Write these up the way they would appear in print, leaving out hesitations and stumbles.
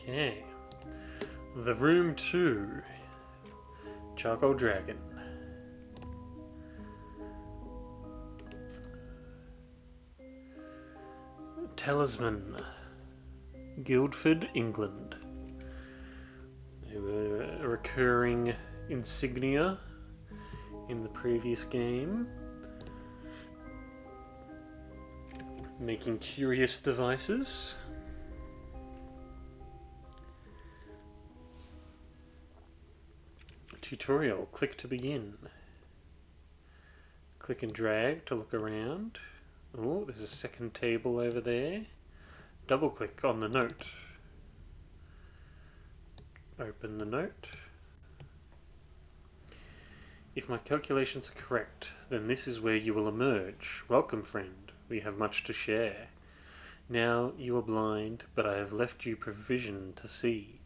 Okay. The Room 2. Charcoal Dragon. Talisman. Guildford, England. They were a recurring insignia in the previous game, making curious devices. Tutorial. Click to begin. Click and drag to look around. Oh, there's a second table over there. Double click on the note. Open the note. If my calculations are correct, then this is where you will emerge. Welcome, friend. We have much to share. Now you are blind, but I have left you provision to see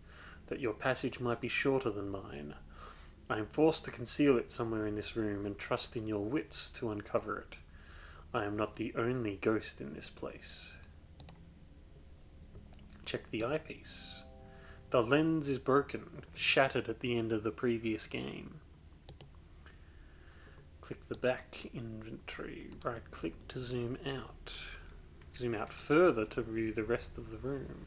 that your passage might be shorter than mine. I am forced to conceal it somewhere in this room and trust in your wits to uncover it. I am not the only ghost in this place. Check the eyepiece. The lens is broken, shattered at the end of the previous game. Click the back inventory. Right click to zoom out. Zoom out further to view the rest of the room.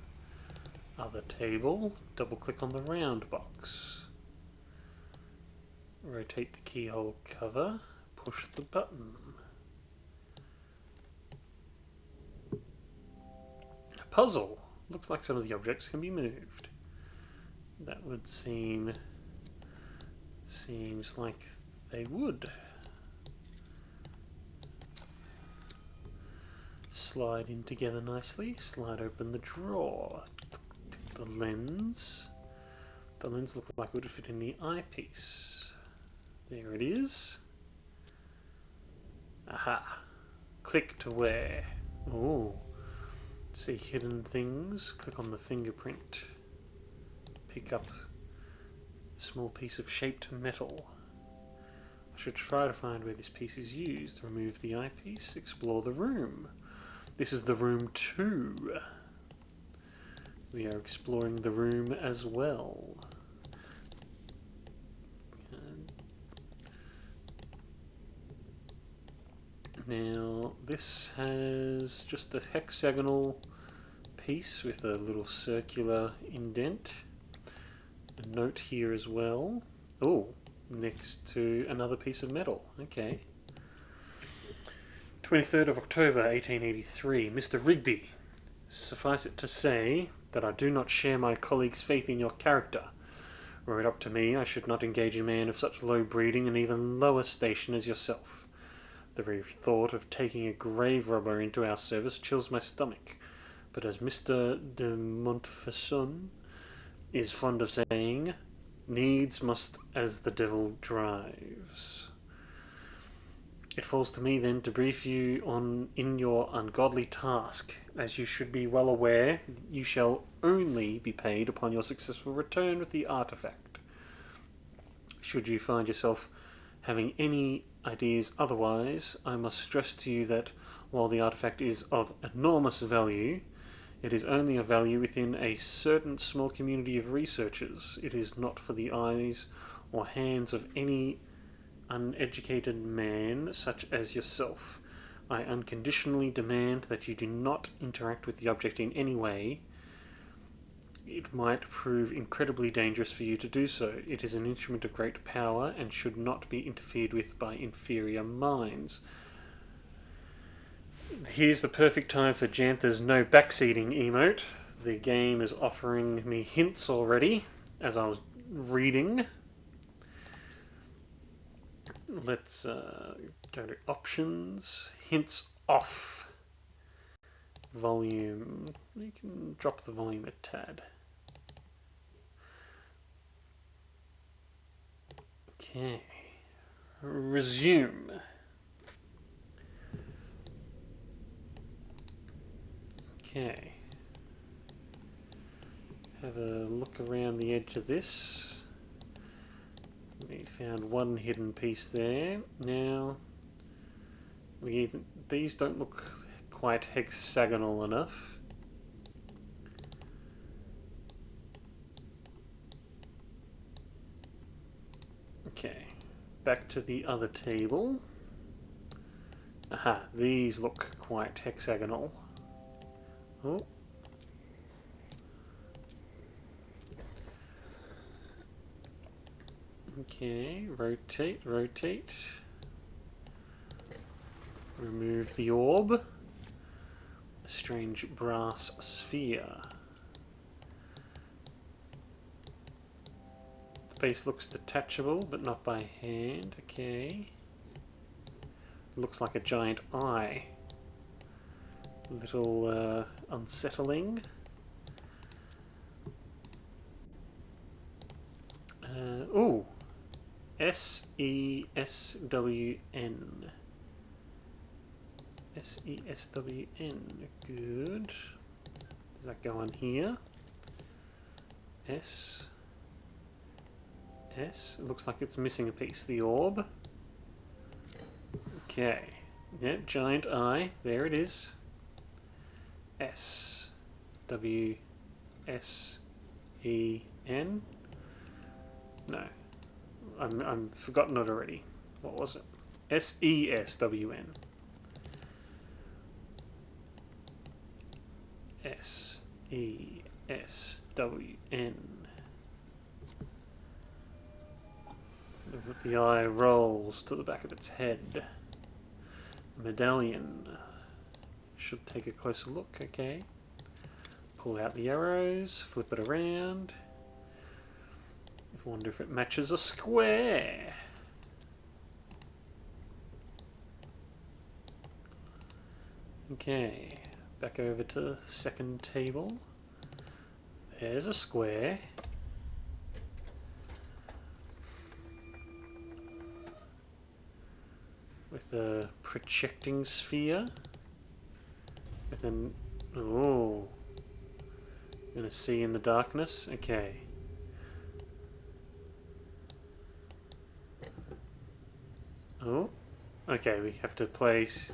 Other table. Double click on the round box. Rotate the keyhole cover. Push the button. A puzzle. Looks like some of the objects can be moved. That would seems like they would. Slide in together nicely. Slide open the drawer. The lens. The lens looks like it would fit in the eyepiece. There it is. Aha. Click to where? Oh. See hidden things. Click on the fingerprint. Pick up a small piece of shaped metal. I should try to find where this piece is used. Remove the eyepiece. Explore the room. This is the room 2. We are exploring the room as well. Now, this has just a hexagonal piece with a little circular indent. A note here as well. Oh, next to another piece of metal. Okay. 23rd of October 1883. Mr. Rigby. Suffice it to say that I do not share my colleague's faith in your character. Were it up to me, I should not engage a man of such low breeding and even lower station as yourself. The very thought of taking a grave robber into our service chills my stomach. But as Mr. de Montfaucon is fond of saying, needs must as the devil drives. It falls to me then to brief you in your ungodly task. As you should be well aware, you shall only be paid upon your successful return with the artifact. Should you find yourself having any ideas otherwise, I must stress to you that while the artifact is of enormous value, it is only of value within a certain small community of researchers. It is not for the eyes or hands of any uneducated man such as yourself. I unconditionally demand that you do not interact with the object in any way. It might prove incredibly dangerous for you to do so. It is an instrument of great power and should not be interfered with by inferior minds. Here's the perfect time for Jantha's no backseating emote. The game is offering me hints already as I was reading. Let's go to options, hints off, volume. We can drop the volume a tad. Okay, resume. Okay, have a look around the edge of this. We found one hidden piece there. Now, these don't look quite hexagonal enough. back to the other table. Aha, these look quite hexagonal. Oh. Okay, rotate, rotate. Remove the orb. A strange brass sphere. The base looks detachable, but not by hand. Okay. Looks like a giant eye. A little unsettling. Ooh. SESWN. SESWN. Good. Does that go on here? S. S. It looks like it's missing a piece. The orb. Okay. Yep, giant eye. There it is. S. W. S. E. N. No. I'm forgotten it already. What was it? SESWN. SESWN. The eye rolls to the back of its head. Medallion. Should take a closer look, okay. Pull out the arrows, flip it around. I wonder if it matches a square. Okay, back over to the second table. There's a square. With a projecting sphere. With an... oh. Gonna see in the darkness? Okay. Oh. Okay, we have to place...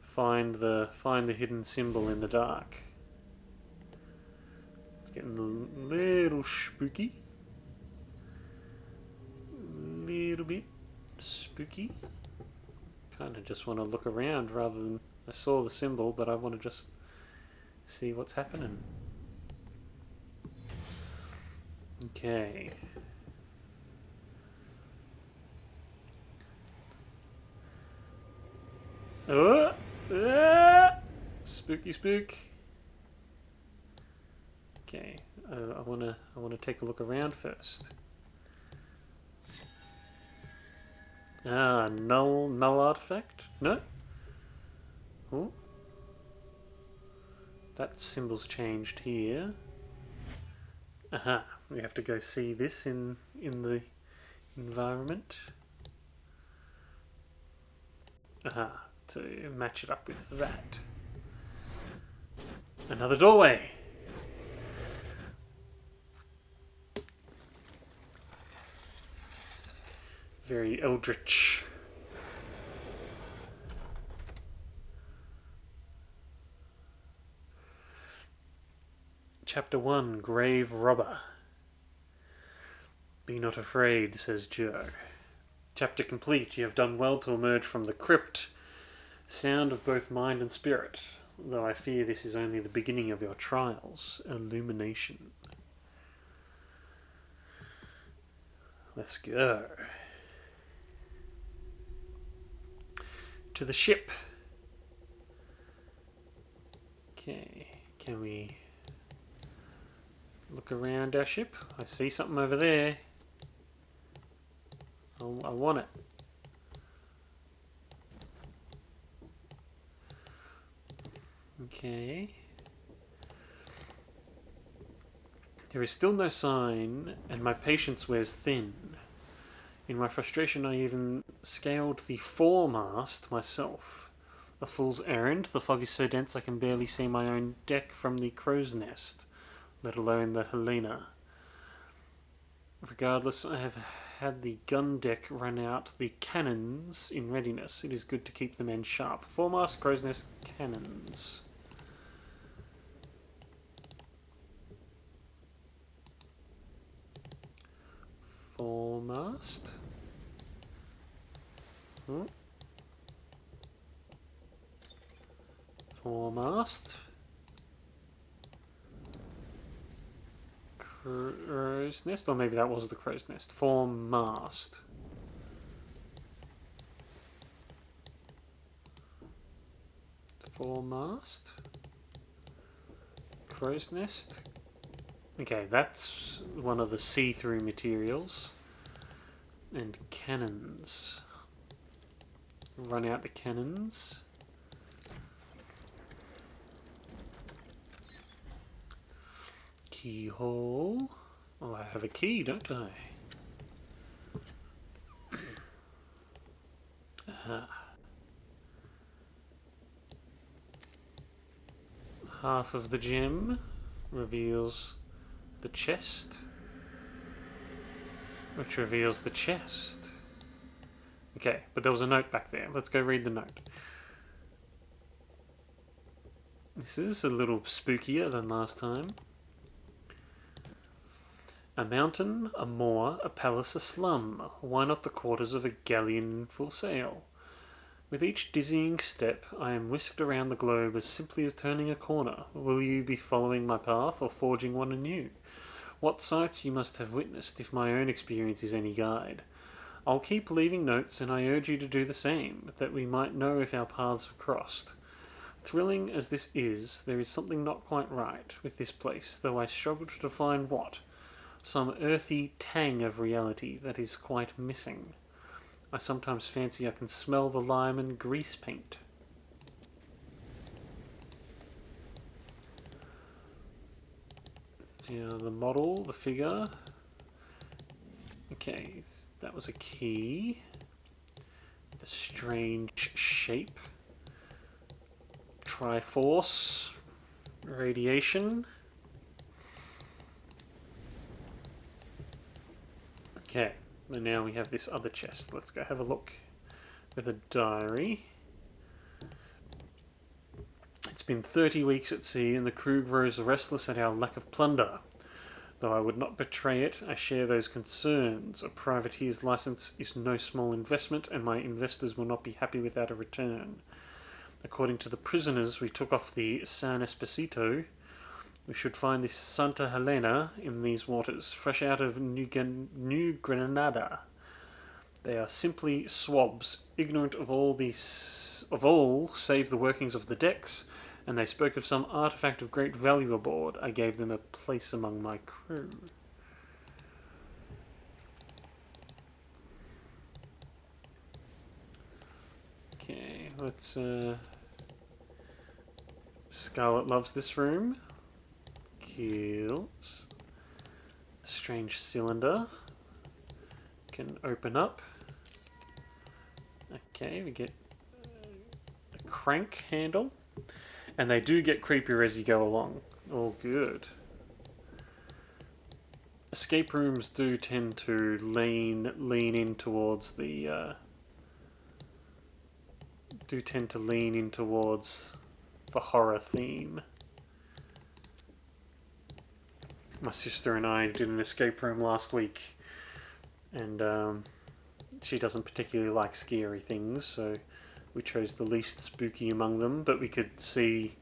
Find the hidden symbol in the dark. It's getting a little spooky. Little bit spooky. Kind of just want to look around rather than... I saw the symbol, but I want to just see what's happening. Okay. Oh! Spooky spook. Okay, I wanna take a look around first. Ah, null artifact? No. Oh, that symbol's changed here. Aha, we have to go see this in the environment. Aha, to match it up with that. Another doorway. Very eldritch. Chapter 1, Grave Robber. Be not afraid, says Joe. Chapter complete. You have done well to emerge from the crypt, sound of both mind and spirit, though I fear this is only the beginning of your trials. Illumination. Let's go. To the ship. Okay, can we look around our ship? I see something over there. I want it. Okay. There is still no sign, and my patience wears thin. In my frustration, I even scaled the foremast myself. A fool's errand. The fog is so dense I can barely see my own deck from the crow's nest, let alone the Helena. Regardless, I have had the gun deck run out, the cannons in readiness. It is good to keep the men sharp. Foremast, crow's nest, cannons. Foremast. Foremast. Crow's nest, or maybe that was the crow's nest. Foremast. Foremast. Crow's nest. Okay, that's one of the see-through materials. And cannons. Run out the cannons. Keyhole. Oh, I have a key, don't I? Half of the gem reveals the chest, which reveals the chest. Okay, but there was a note back there. Let's go read the note. This is a little spookier than last time. A mountain, a moor, a palace, a slum. Why not the quarters of a galleon in full sail? With each dizzying step, I am whisked around the globe as simply as turning a corner. Will you be following my path or forging one anew? What sights you must have witnessed, if my own experience is any guide. I'll keep leaving notes, and I urge you to do the same, that we might know if our paths have crossed. Thrilling as this is, there is something not quite right with this place, though I struggle to define what. Some earthy tang of reality that is quite missing. I sometimes fancy I can smell the lime and grease paint. Now the model, the figure. Okay, that was a key. The strange shape. Triforce. Radiation. Okay. And now we have this other chest. Let's go have a look with a diary. It's been 30 weeks at sea, and the crew grows restless at our lack of plunder. Though I would not betray it, I share those concerns. A privateer's license is no small investment, and my investors will not be happy without a return. According to the prisoners we took off the San Esposito, we should find this Santa Helena in these waters, fresh out of New Granada. They are simply swabs, ignorant of all save the workings of the decks, and they spoke of some artifact of great value aboard. I gave them a place among my crew. Okay, let's... Scarlet loves this room. Kills. Strange cylinder. Can open up. Okay, we get a crank handle. And they do get creepier as you go along. All good. Escape rooms do tend to lean in towards the horror theme. My sister and I did an escape room last week, and she doesn't particularly like scary things, so we chose the least spooky among them, but we could see,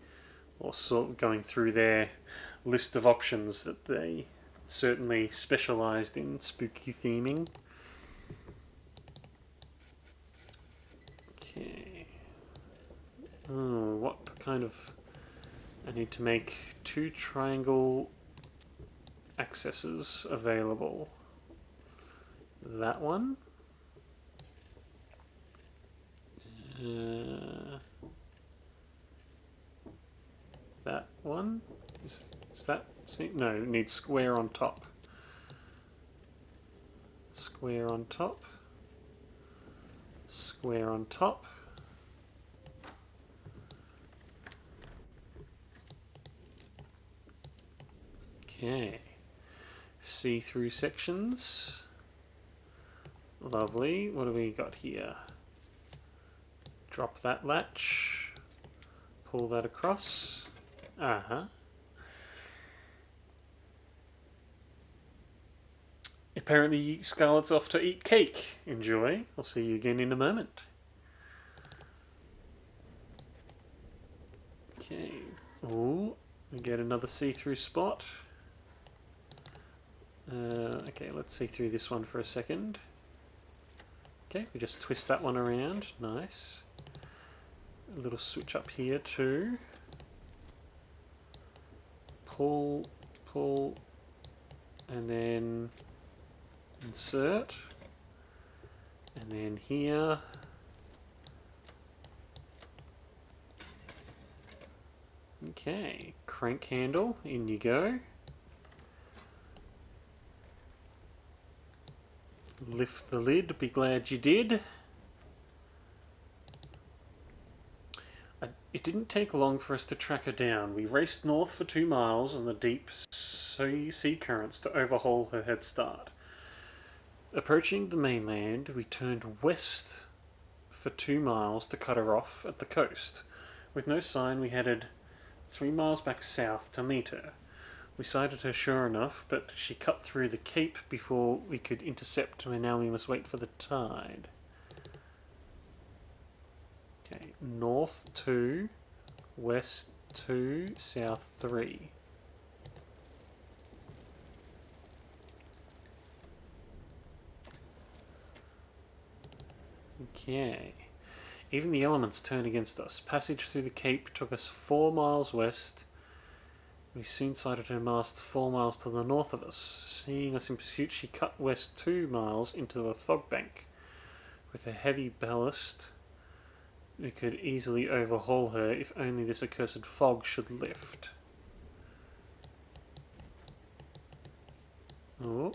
or sort of going through their list of options, that they certainly specialised in spooky theming. Okay. Oh, what kind of... I need to make 2 triangle accesses available. That one. That one. Is that... No, it needs square on top. Square on top. Square on top. Okay. See-through sections. Lovely. What do we got here? Drop that latch. Pull that across. Apparently Scarlet's off to eat cake. Enjoy. I'll see you again in a moment. Okay. Ooh, we get another see-through spot. Okay, let's see through this one for a second. Okay, we just twist that one around. Nice. A little switch up here too. Pull, pull, and then insert. And then here. Okay, crank handle, in you go. Lift the lid, be glad you did. It didn't take long for us to track her down. We raced north for 2 miles on the deep sea currents to overhaul her head start. Approaching the mainland, we turned west for 2 miles to cut her off at the coast. With no sign, we headed 3 miles back south to meet her. We sighted her sure enough, but she cut through the cape before we could intercept, and now we must wait for the tide. Okay, north 2, west 2, south 3. Okay. Even the elements turn against us. Passage through the cape took us 4 miles west. We soon sighted her mast 4 miles to the north of us. Seeing us in pursuit, she cut west 2 miles into a fog bank. With her heavy ballast, we could easily overhaul her if only this accursed fog should lift. Oh.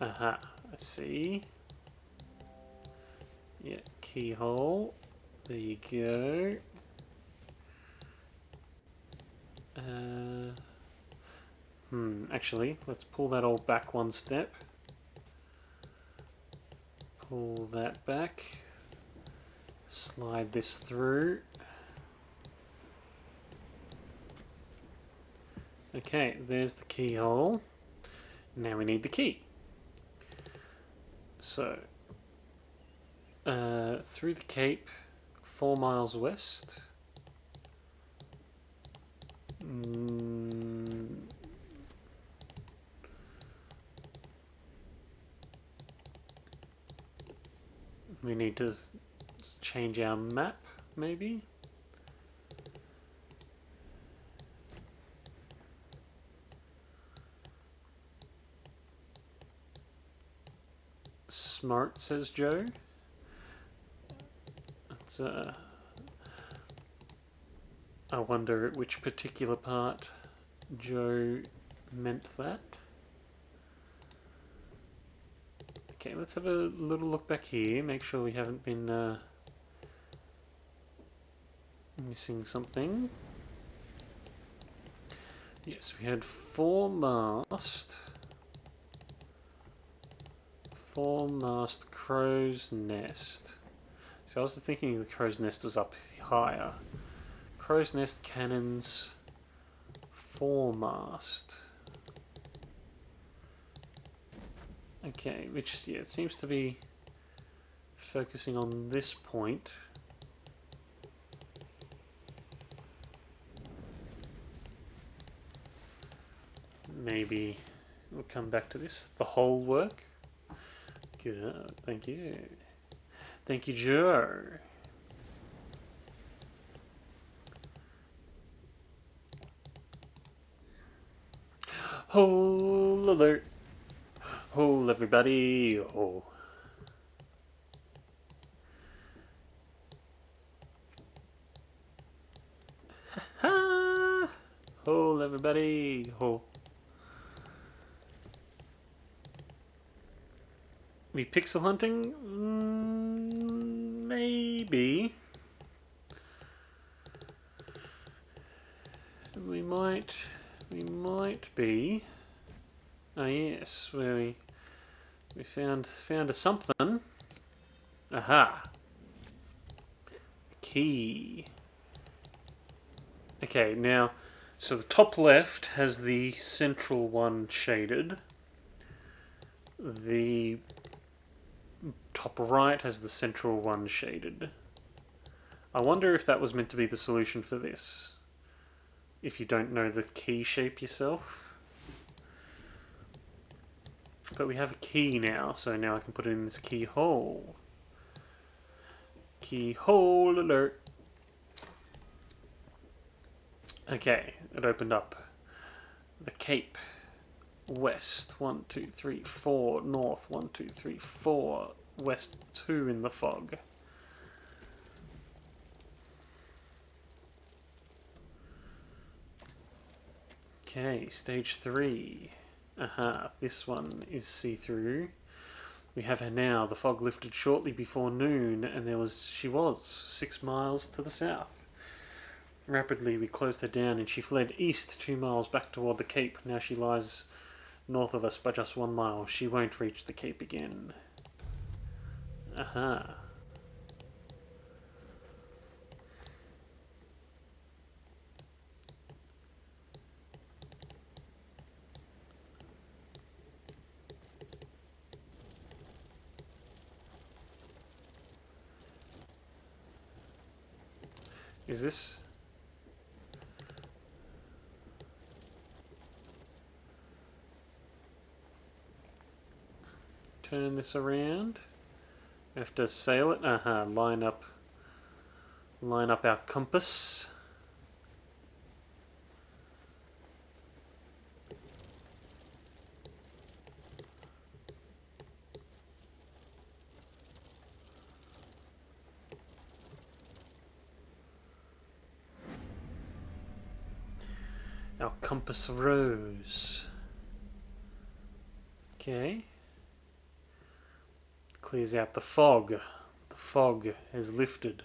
Aha, I see. Yeah, keyhole. There you go. Actually, let's pull that all back one step. Pull that back. Slide this through. Okay, there's the keyhole. Now we need the key. So, through the cape, 4 miles west. We need to change our map, maybe? Smart, says Joe. It's, I wonder at which particular part Joe meant that. Okay, let's have a little look back here, make sure we haven't been missing something. Yes, we had foremast crow's nest. So I was thinking the crow's nest was up higher. Crow's nest cannons, foremast. Okay, which, yeah, it seems to be focusing on this point. Maybe we'll come back to this. The whole work. Good, thank you. Thank you, Joe. Hole alert. Hole everybody. Hole. Ha! Hole everybody. Hole. We pixel hunting? Maybe. We might be. Oh yes, where we found a something. Aha. Key. Okay, now, so the top left has the central one shaded. The top right has the central one shaded. I wonder if that was meant to be the solution for this. If you don't know the key shape yourself. But we have a key now, so now I can put it in this keyhole. Keyhole alert. Okay, it opened up. The Cape. West, 1, 2, 3, 4. North, 1, 2, 3, 4. West 2 in the fog. Okay, stage 3. Aha, this one is see-through. We have her now. The fog lifted shortly before noon, and she was 6 miles to the south. Rapidly we closed her down, and she fled east 2 miles back toward the Cape. Now she lies north of us by just 1 mile. She won't reach the Cape again. Aha. Is this... Turn this around. We have to sail it. Aha, line up our compass. Our compass rose. Okay. Clears out the fog. The fog has lifted.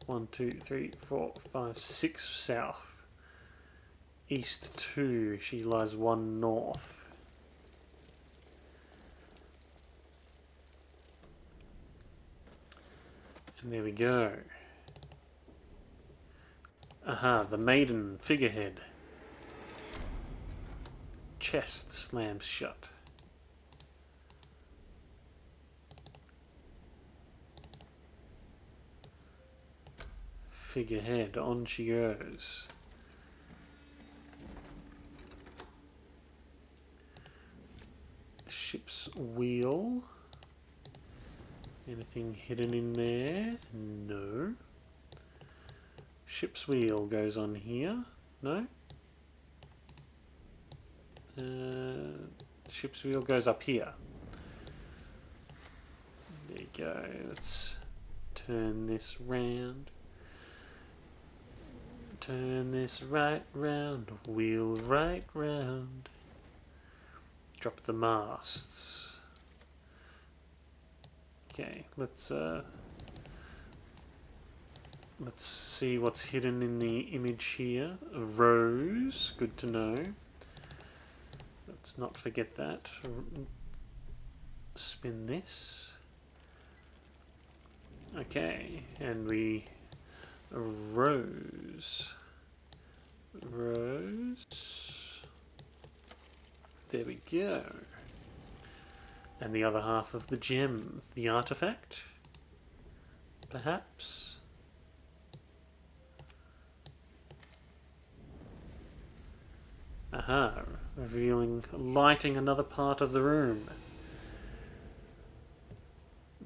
1, 2, 3, 4, 5, 6 south. East 2. She lies 1 north. And there we go. Aha, the maiden figurehead. Chest slams shut. Figurehead, on she goes. Ship's wheel. Anything hidden in there? No. Ship's wheel goes on here. No? Ship's wheel goes up here. There you go. Let's turn this round. Turn this right round. Wheel right round. Drop the masts. Okay, let's see what's hidden in the image here. A rose, good to know. Let's not forget that. Spin this. Okay, and a rose. Rose. There we go. And the other half of the gem, the artifact, perhaps. Aha, lighting another part of the room.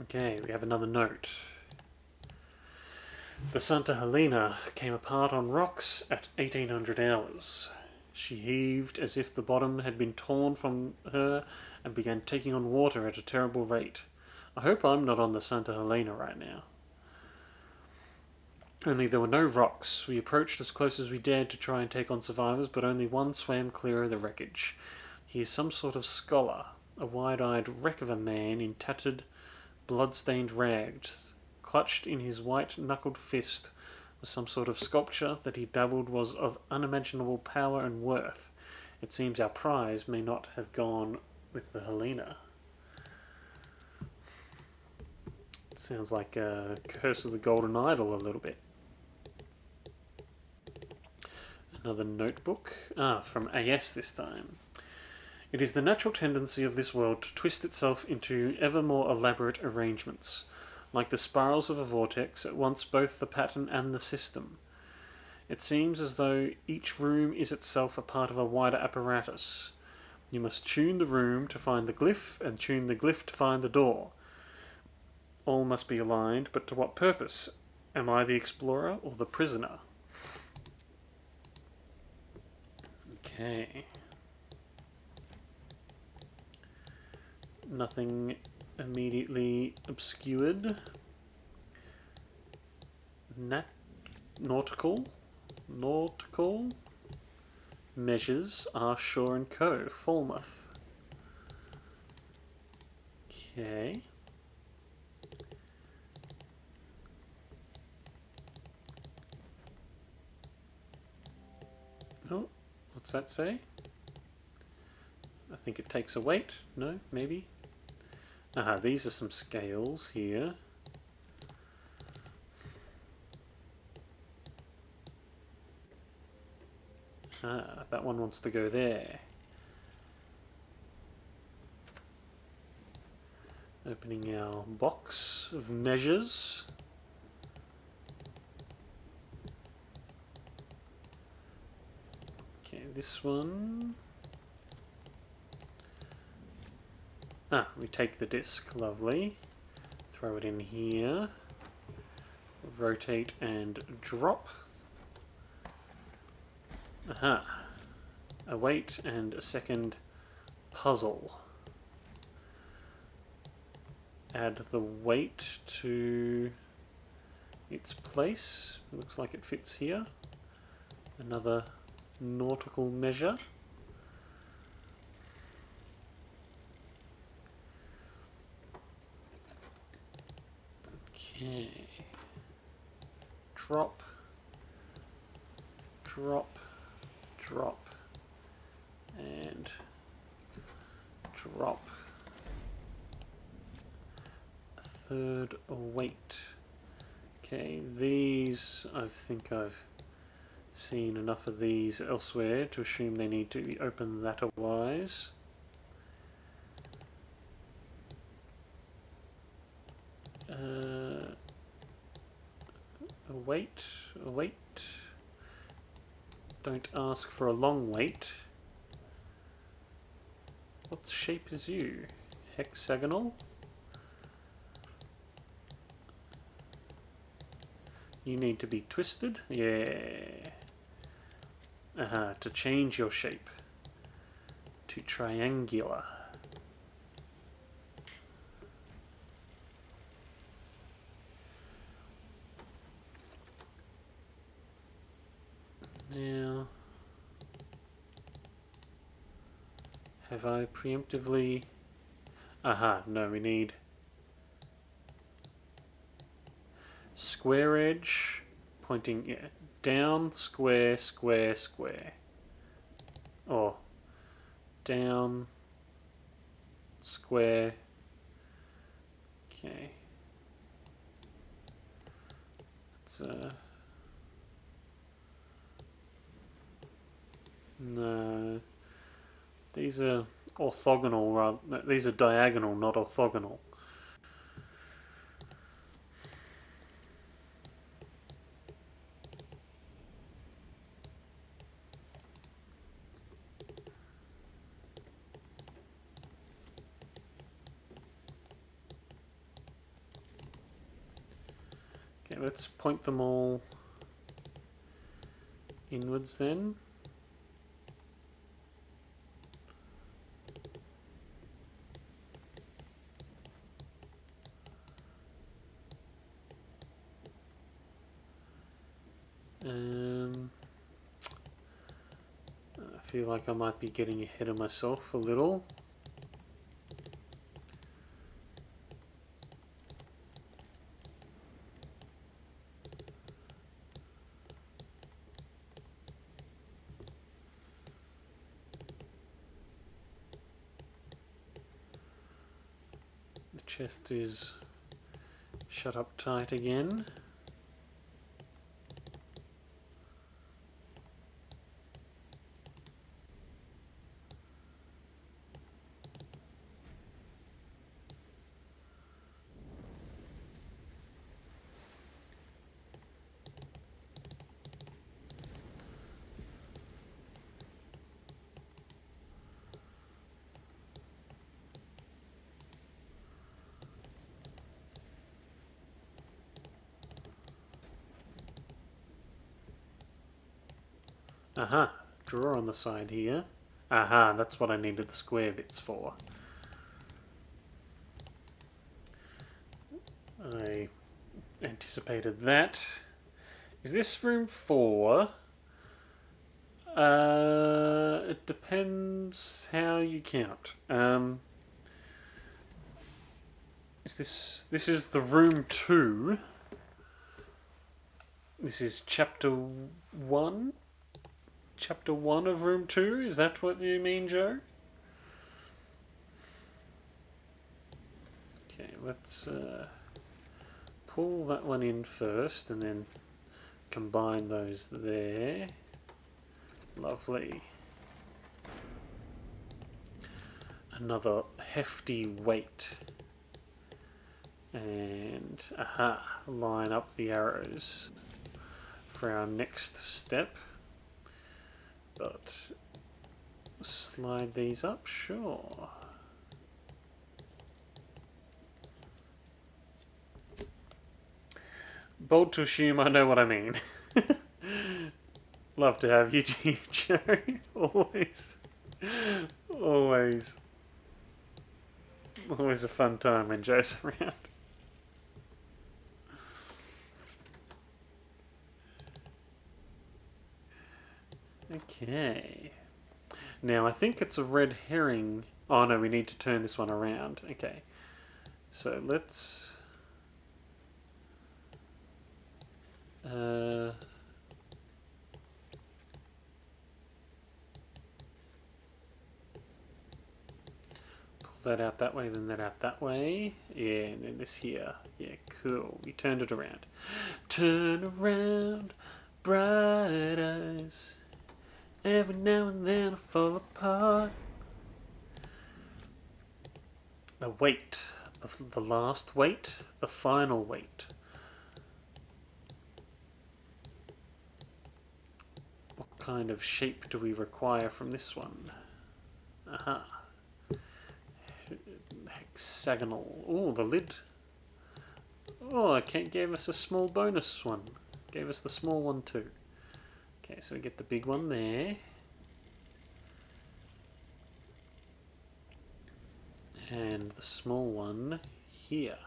Okay, we have another note. The Santa Helena came apart on rocks at 1800 hours. She heaved as if the bottom had been torn from her and began taking on water at a terrible rate. I hope I'm not on the Santa Helena right now. Only there were no rocks. We approached as close as we dared to try and take on survivors, but only one swam clear of the wreckage. He is some sort of scholar, a wide-eyed wreck of a man in tattered, blood-stained rags. Clutched in his white-knuckled fist was some sort of sculpture that he babbled was of unimaginable power and worth. It seems our prize may not have gone with the Helena. It sounds like Curse of the Golden Idol a little bit. Another notebook. From AS this time. It is the natural tendency of this world to twist itself into ever more elaborate arrangements. like the spirals of a vortex, at once both the pattern and the system. It seems as though each room is itself a part of a wider apparatus. You must tune the room to find the glyph, and tune the glyph to find the door. All must be aligned, but to what purpose? Am I the explorer or the prisoner? Okay. Nothing immediately obscured. Nautical measures, Shore and Co. Falmouth. Okay. Oh, what's that say? I think it takes a weight. No, maybe. Aha, these are some scales here. Ah, that one wants to go there. Opening our box of measures. Okay, this one. Ah, we take the disc, lovely. Throw it in here. Rotate and drop. Aha. A weight and a second puzzle. Add the weight to its place. Looks like it fits here. Another nautical measure. Okay. Drop, drop, drop, and drop. A third weight. Okay, these, I think I've seen enough of these elsewhere to assume they need to be opened that-wise. A weight. Don't ask for a long wait. What shape is you? Hexagonal? You need to be twisted? Yeah. To change your shape to triangular. Now, have I preemptively... no, we need square edge pointing down, square, square, square. Or down, square. Okay. It's no. These are orthogonal, these are diagonal, not orthogonal. Okay, let's point them all inwards then. I feel like I might be getting ahead of myself a little. The chest is shut up tight again. Aha, drawer on the side here. Aha, that's what I needed the square bits for. I anticipated that. Is this room 4? It depends how you count. This is the room 2. This is chapter 1. Chapter 1 of room 2. Is that what you mean, Joe? Okay, let's pull that one in first and then combine those there. Lovely. Another hefty weight. And, aha, line up the arrows for our next step. But, slide these up, sure. Bold to assume I know what I mean. Love to have you, Joe. Always. Always. Always a fun time when Joe's around. Okay. Now I think it's a red herring. Oh no, we need to turn this one around. Okay. So let's... pull that out that way, then that out that way. Yeah, and then this here. Yeah, cool. We turned it around. Turn around, bright eyes. Every now and then I fall apart. A weight. The last weight. The final weight. What kind of shape do we require from this one? Aha. Hexagonal. Oh, the lid. Oh, it gave us a small bonus one. Gave us the small one too. Okay, so we get the big one there. And the small one here.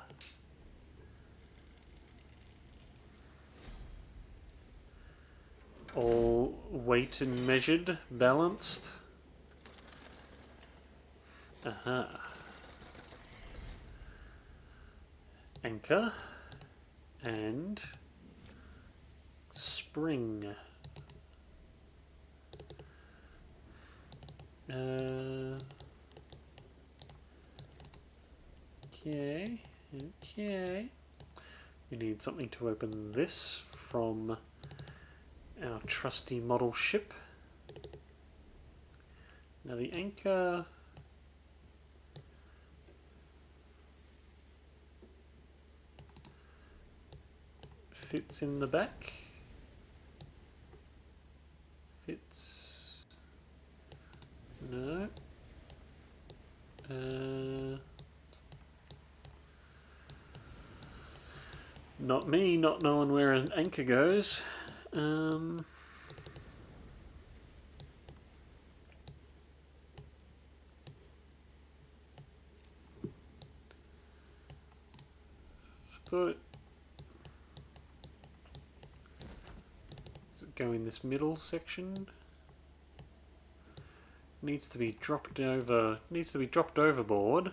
All weighted and measured, balanced. Aha. Anchor. And spring. Okay. Okay. We need something to open this from our trusty model ship. Now the anchor fits in the back. Fits. No. Not me, not knowing where an anchor goes. I thought it does it go in this middle section? Needs to be dropped overboard.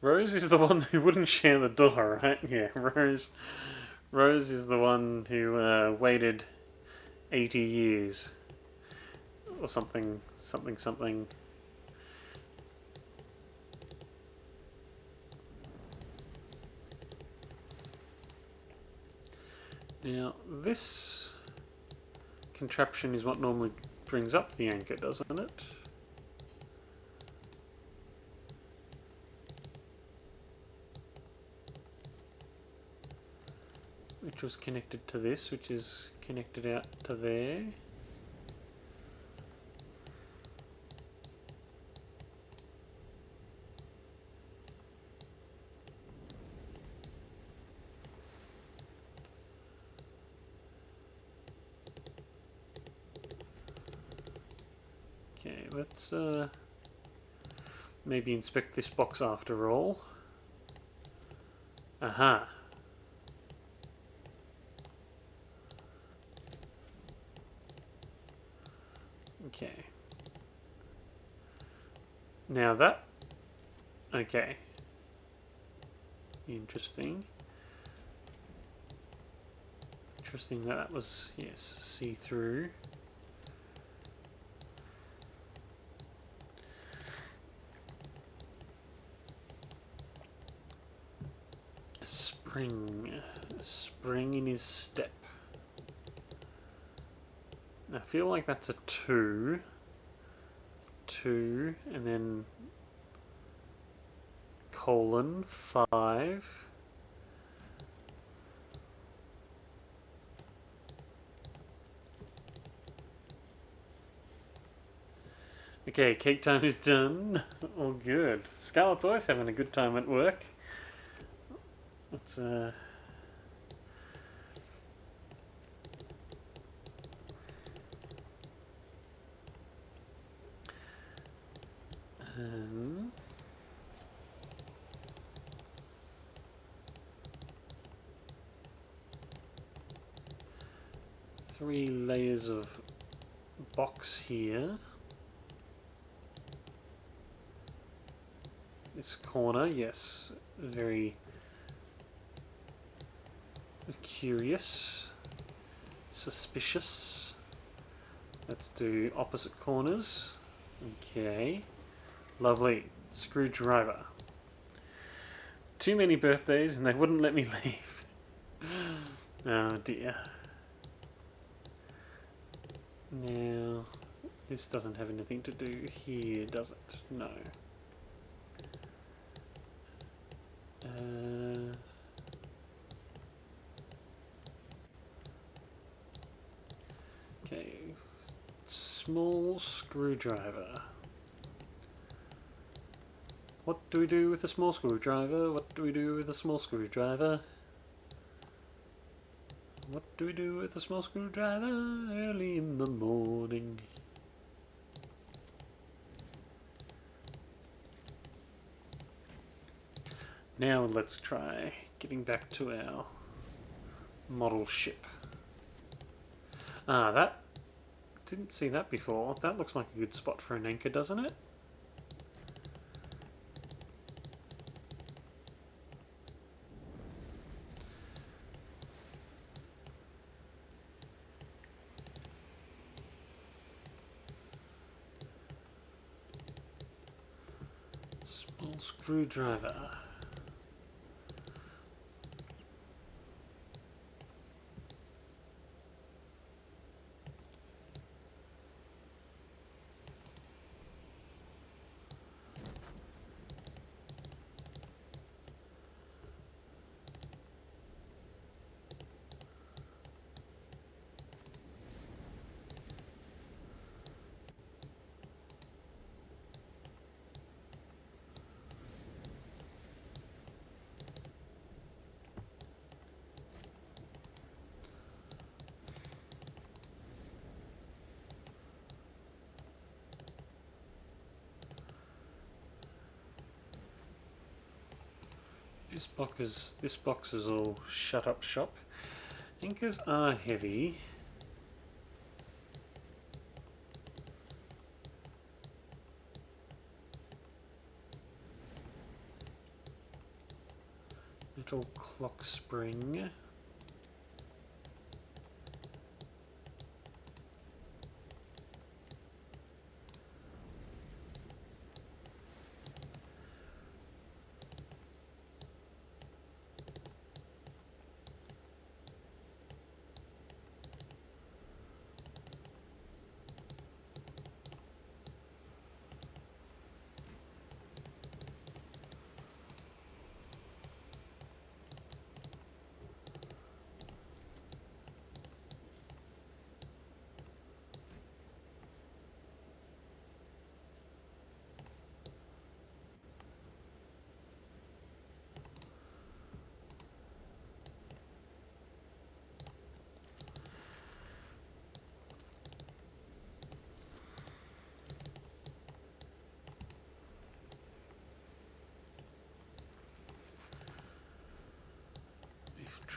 Rose is the one who wouldn't share the door, right? Yeah, Rose is the one who waited 80 years or something. Now, this contraption is what normally brings up the anchor, doesn't it? which was connected to this, which is connected out to there. Okay, let's maybe inspect this box after all. Aha. Okay. Now that... Okay. Interesting. Interesting that was, yes, see-through. Spring in his step. I feel like that's a 2, and then colon 5. Okay, cake time is done. All good. Scarlett's always having a good time at work. Let's three layers of box here. This corner, yes, very curious, suspicious. Let's do opposite corners. Okay, lovely. Screwdriver. Too many birthdays and they wouldn't let me leave. Oh dear. Now, this doesn't have anything to do here, does it? No. Okay, small screwdriver. What do we do with a small screwdriver? What do we do with a small screwdriver? What do we do with a small screwdriver early in the morning? Now let's try getting back to our model ship. Ah, that... Didn't see that before. That looks like a good spot for an anchor, doesn't it? Small screwdriver. This box is all shut up shop. Anchors are heavy. Metal clock spring.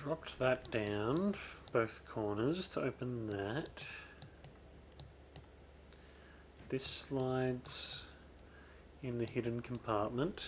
dropped that down both corners to open that. This slides in the hidden compartment.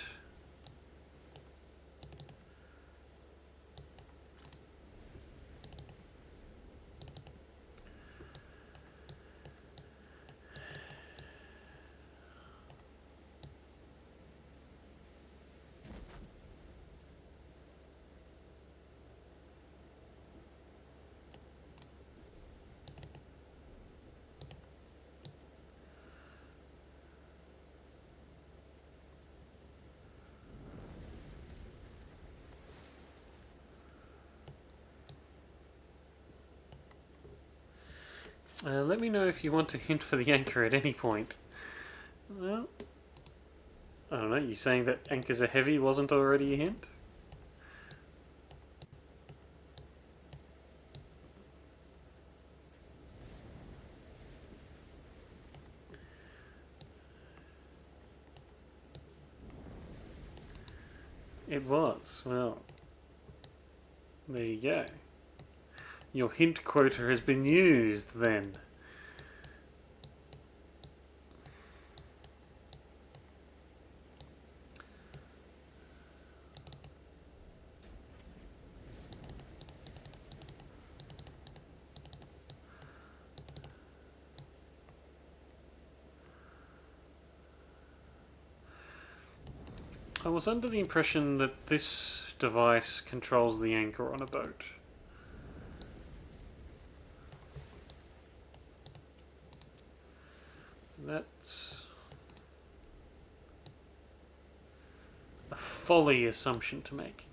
Let me know if you want a hint for the anchor at any point. Well, I don't know, you saying that anchors are heavy wasn't already a hint? It was. Well, there you go. Your hint quota has been used then. I was under the impression that this device controls the anchor on a boat. That's a folly assumption to make.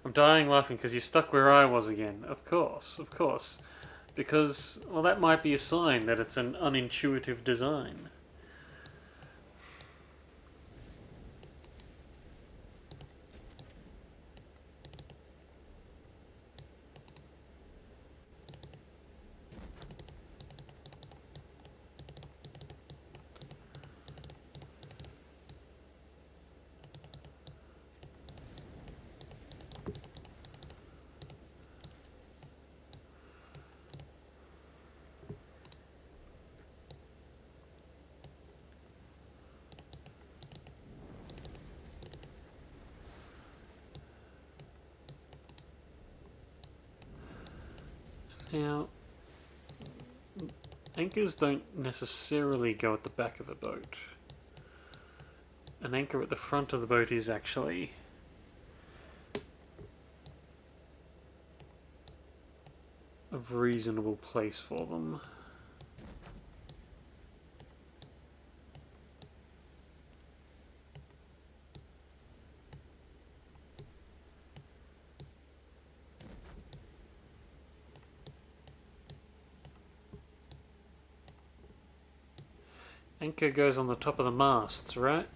I'm dying laughing because you're stuck where I was again. Of course, of course. Because, well, that might be a sign that it's an unintuitive design. Now, anchors don't necessarily go at the back of a boat. An anchor at the front of the boat is actually a reasonable place for them. Anchor goes on the top of the masts, right?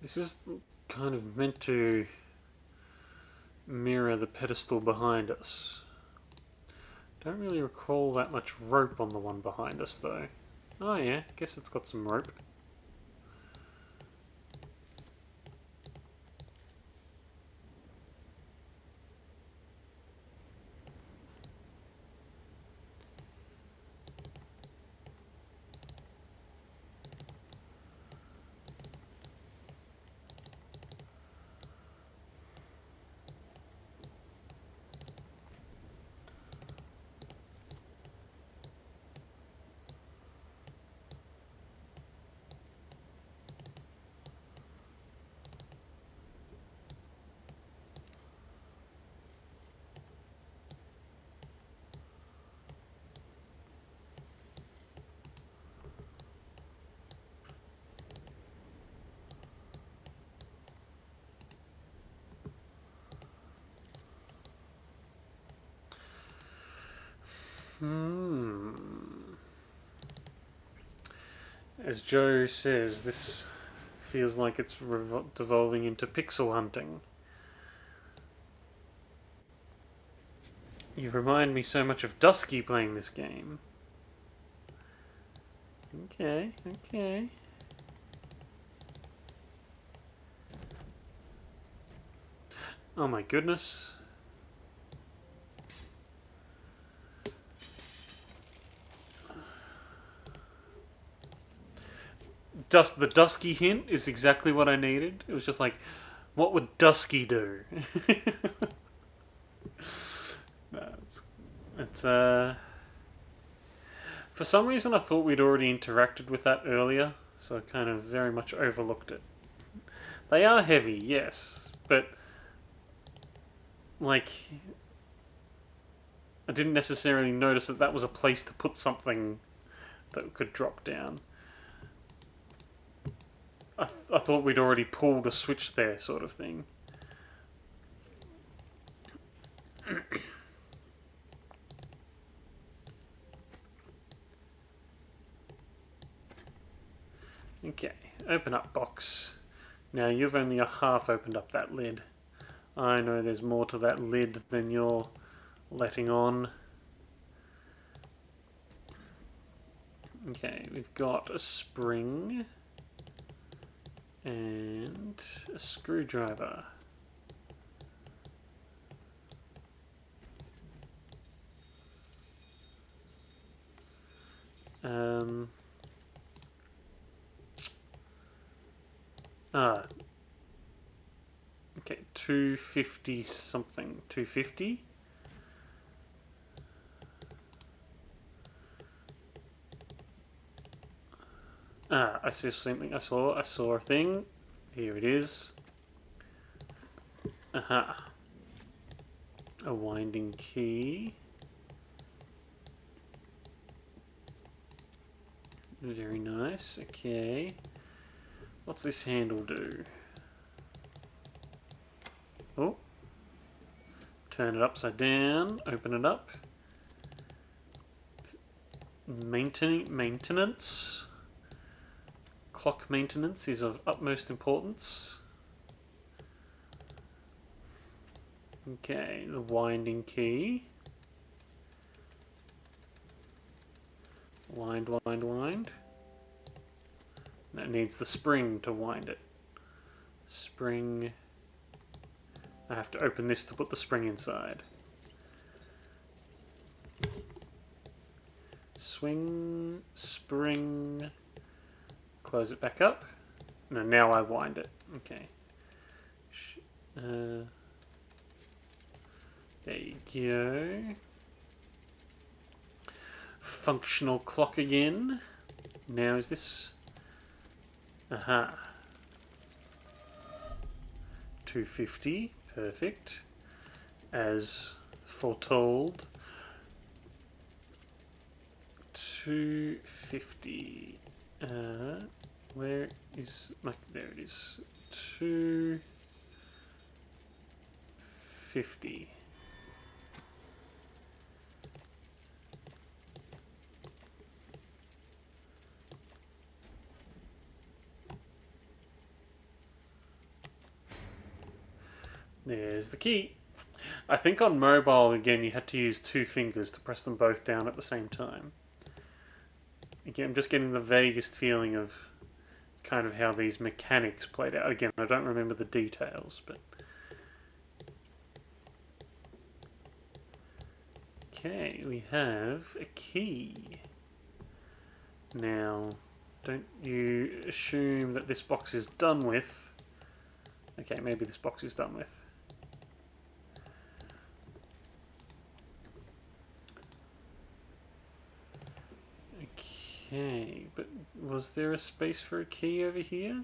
This is kind of meant to mirror the pedestal behind us. Don't really recall that much rope on the one behind us though. Oh yeah, guess it's got some rope. As Joe says, this feels like it's devolving into pixel hunting. You remind me so much of Dusky playing this game. Okay, okay. Oh my goodness. The Dusky hint is exactly what I needed. It was just like, what would Dusky do? No, it's for some reason I thought we'd already interacted with that earlier, so I kind of very much overlooked it. They are heavy, yes, but like I didn't necessarily notice that that was a place to put something that could drop down. I thought we'd already pulled a switch there, sort of thing. Okay, open up box. Now you've only a half opened up that lid. I know there's more to that lid than you're letting on. Okay, we've got a spring and a screwdriver. Okay, 250 something. 250? I see something. I saw a thing. Here it is. Aha. A winding key. Very nice. Okay. What's this handle do? Oh. Turn it upside down. Open it up. Maintenance. Clock maintenance is of utmost importance. Okay, the winding key. Wind, wind, wind. That needs the spring to wind it. Spring. I have to open this to put the spring inside. Swing, spring. Close it back up. No, now I wind it. Okay. There you go. Functional clock again. Now is this... Aha. 250. Perfect. As foretold. 250. Where is... there it is. 250. There's the key. I think on mobile, again, you had to use two fingers to press them both down at the same time. Again, I'm just getting the vaguest feeling of kind of how these mechanics played out. Again, I don't remember the details, but... Okay, we have a key. Now, don't you assume that this box is done with. Okay, maybe this box is done with. Okay, but was there a space for a key over here?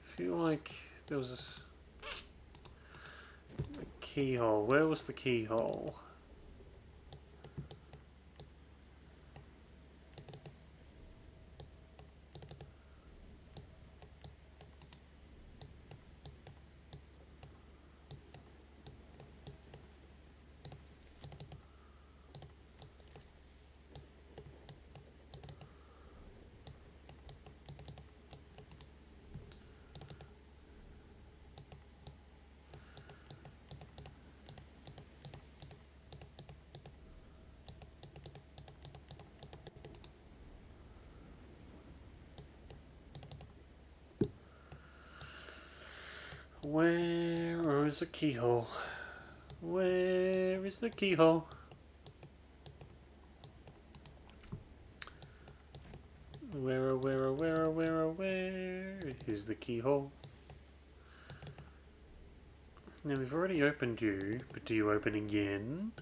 I feel like there was a keyhole. Where was the keyhole? Where is the keyhole? Where is the keyhole? Where is the keyhole? Now we've already opened you, but do you open again?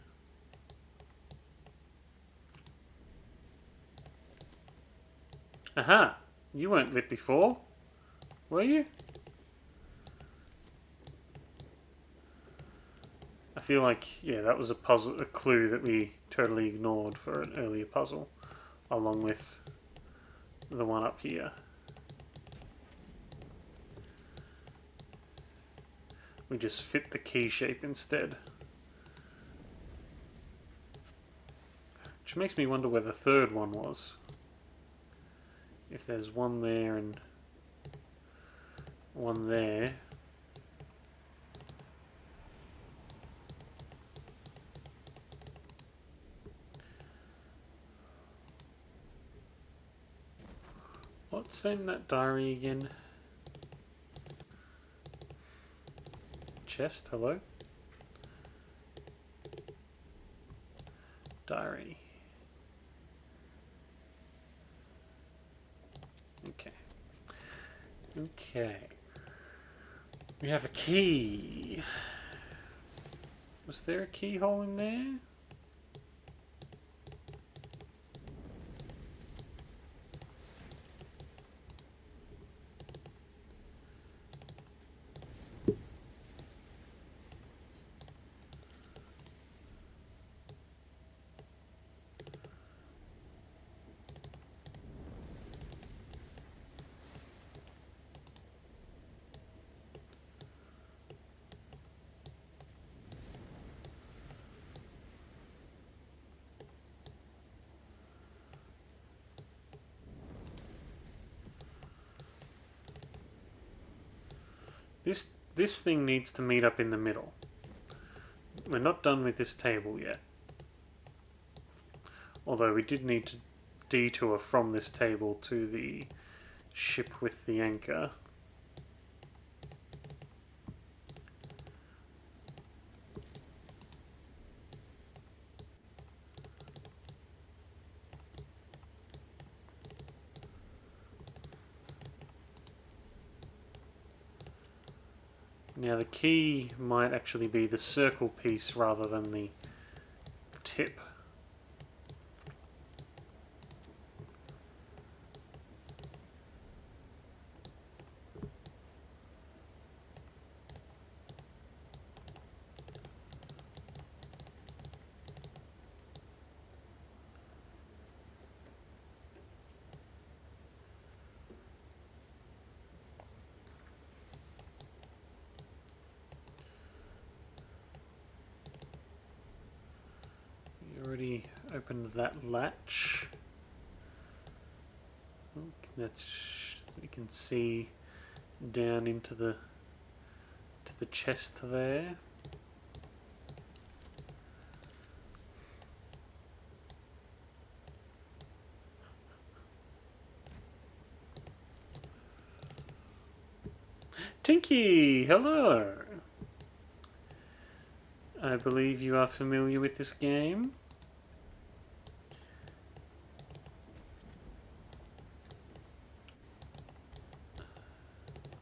Aha! You weren't lit before, were you? I feel like, yeah, that was a puzzle, a clue that we totally ignored for an earlier puzzle, along with the one up here. We just fit the key shape instead. Which makes me wonder where the third one was. If there's one there and one there. What's in that diary again? Chest, hello? Diary. Okay. Okay. We have a key. Was there a keyhole in there? This thing needs to meet up in the middle. We're not done with this table yet. Although we did need to detour from this table to the ship with the anchor. Now the key might actually be the circle piece rather than the tip. You already opened that latch. That's, you can see down into the chest there. Tinky, hello. I believe you are familiar with this game.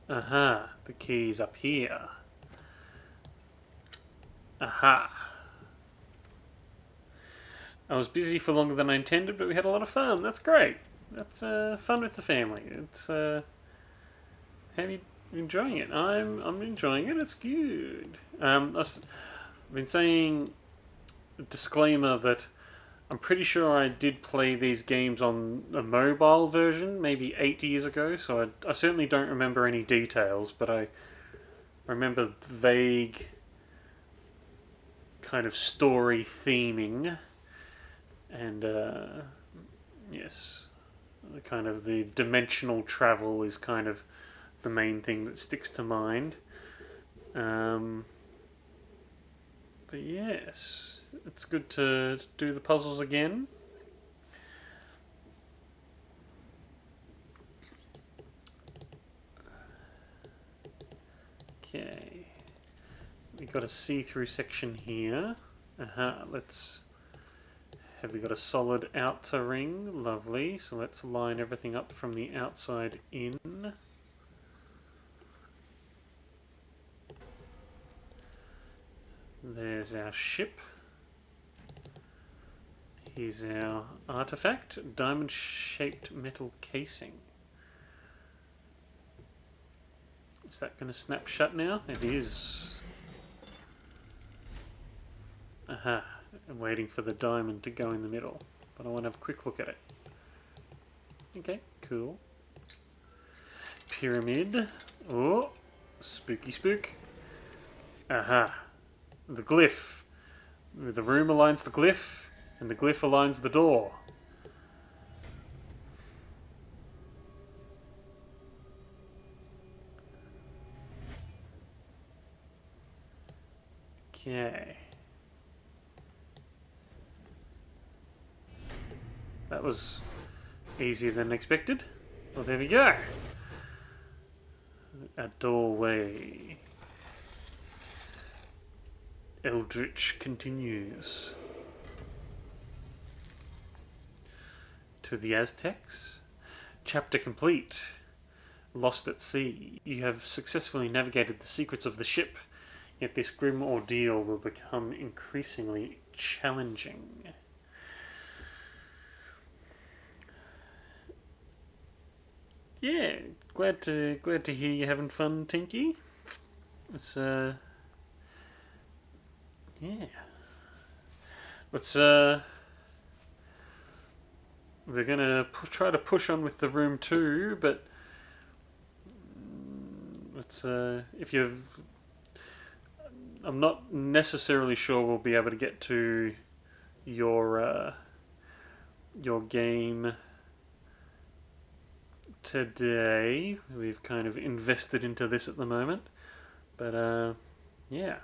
Aha, the key's up here. Aha. I was busy for longer than I intended, but we had a lot of fun. That's great. That's fun with the family. It's how are you enjoying it? I'm enjoying it. It's good. I've been saying a disclaimer that I'm pretty sure I did play these games on a mobile version maybe 8 years ago, so I certainly don't remember any details, but I remember vague kind of story theming, and yes, kind of the dimensional travel is kind of the main thing that sticks to mind. Um, but yes, it's good to do the puzzles again. Okay, we got a see-through section here. Let's. Have we got a solid outer ring? Lovely. So let's line everything up from the outside in. There's our ship. Here's our artifact, diamond-shaped metal casing. Is that going to snap shut now? It is. Aha. I'm waiting for the diamond to go in the middle, but I want to have a quick look at it. Okay, cool. Pyramid. Oh, spooky spook. Aha. The glyph. The room aligns the glyph, and the glyph aligns the door. Okay. That was easier than expected. Well, there we go. A doorway. Eldritch continues. To the Aztecs. Chapter complete. Lost at sea. You have successfully navigated the secrets of the ship, yet this grim ordeal will become increasingly challenging. Yeah, glad to hear you're having fun, Tinky. It's yeah. Let's we're gonna try to push on with the room 2, but it's if you've, I'm not necessarily sure we'll be able to get to your game today. We've kind of invested into this at the moment, but yeah,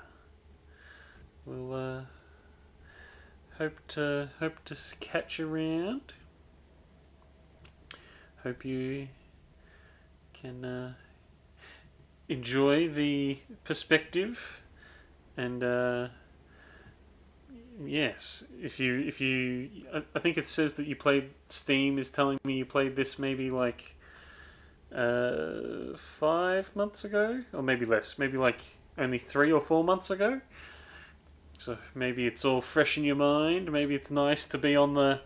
we'll hope to catch you around. Hope you can enjoy the perspective, and yes, if you, I think it says that you played. Steam is telling me you played this maybe like 5 months ago, or maybe less, maybe like only 3 or 4 months ago. So maybe it's all fresh in your mind. Maybe it's nice to be on the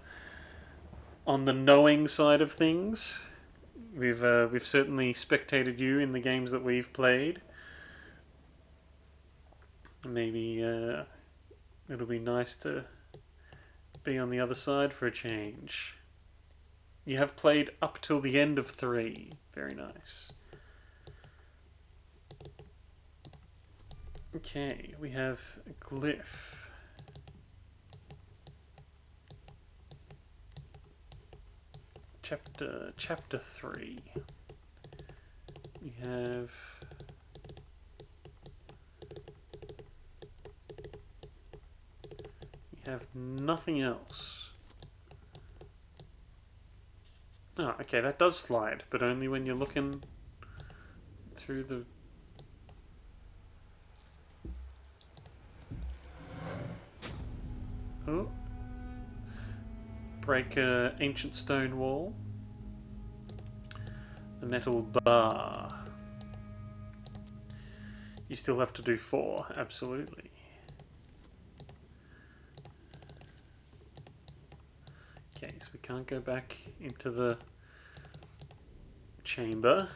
knowing side of things. We've certainly spectated you in the games that we've played. Maybe it'll be nice to be on the other side for a change. You have played up till the end of 3. Very nice. Okay, we have a glyph. chapter 3. We have nothing else. Oh, okay, that does slide, but only when you're looking through the... Oh. Break an ancient stone wall. A metal bar. You still have to do 4, absolutely. Okay, so we can't go back into the chamber.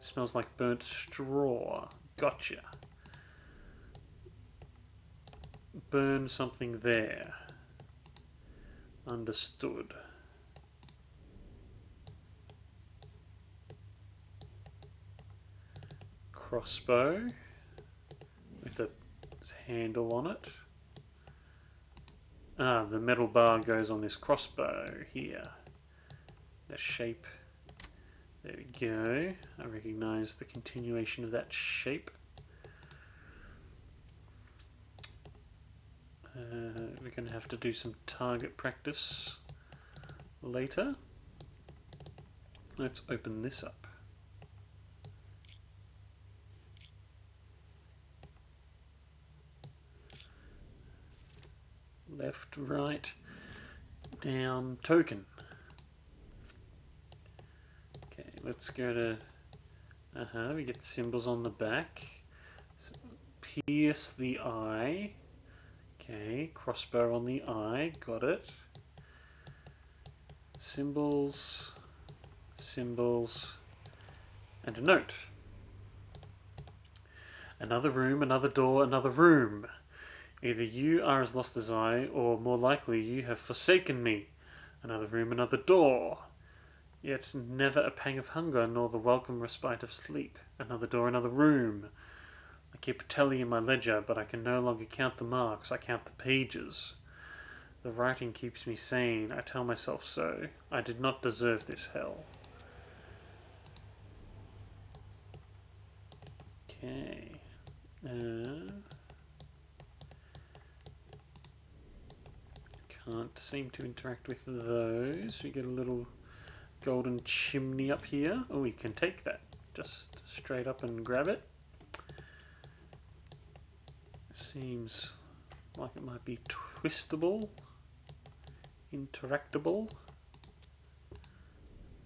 Smells like burnt straw. Gotcha. Burn something there. Understood. Crossbow with a handle on it. Ah, the metal bar goes on this crossbow here. The shape. There we go. I recognise the continuation of that shape. We're going to have to do some target practice later. Let's open this up. Left, right, down, token. Okay, let's go to... we get symbols on the back. Pierce the eye. Okay, crossbow on the eye, got it. Symbols, symbols, and a note. Another room, another door, another room. Either you are as lost as I, or more likely you have forsaken me. Another room, another door. Yet never a pang of hunger, nor the welcome respite of sleep. Another door, another room. I keep a tally in my ledger, but I can no longer count the marks, I count the pages. The writing keeps me sane, I tell myself so. I did not deserve this hell. Okay. Can't seem to interact with those. We get a little golden chimney up here. Oh, we can take that just straight up and grab it. Seems like it might be twistable, interactable.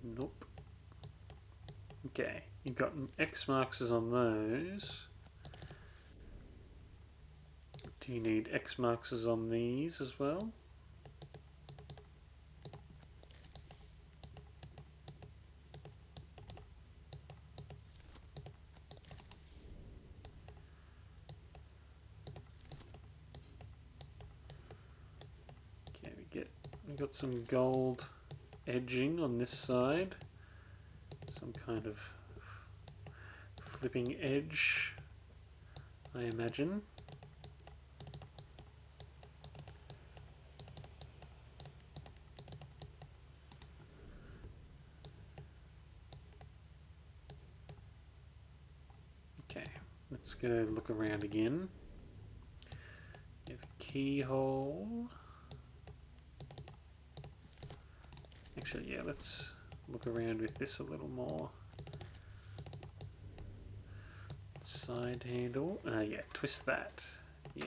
Nope. Okay, you've got X markers on those. Do you need X markers on these as well? Okay, we got some gold edging on this side. Some kind of flipping edge, I imagine. Okay, let's go look around again. We have a keyhole. Actually, yeah, let's look around with this a little more. Side handle. Yeah, twist that. Yeah.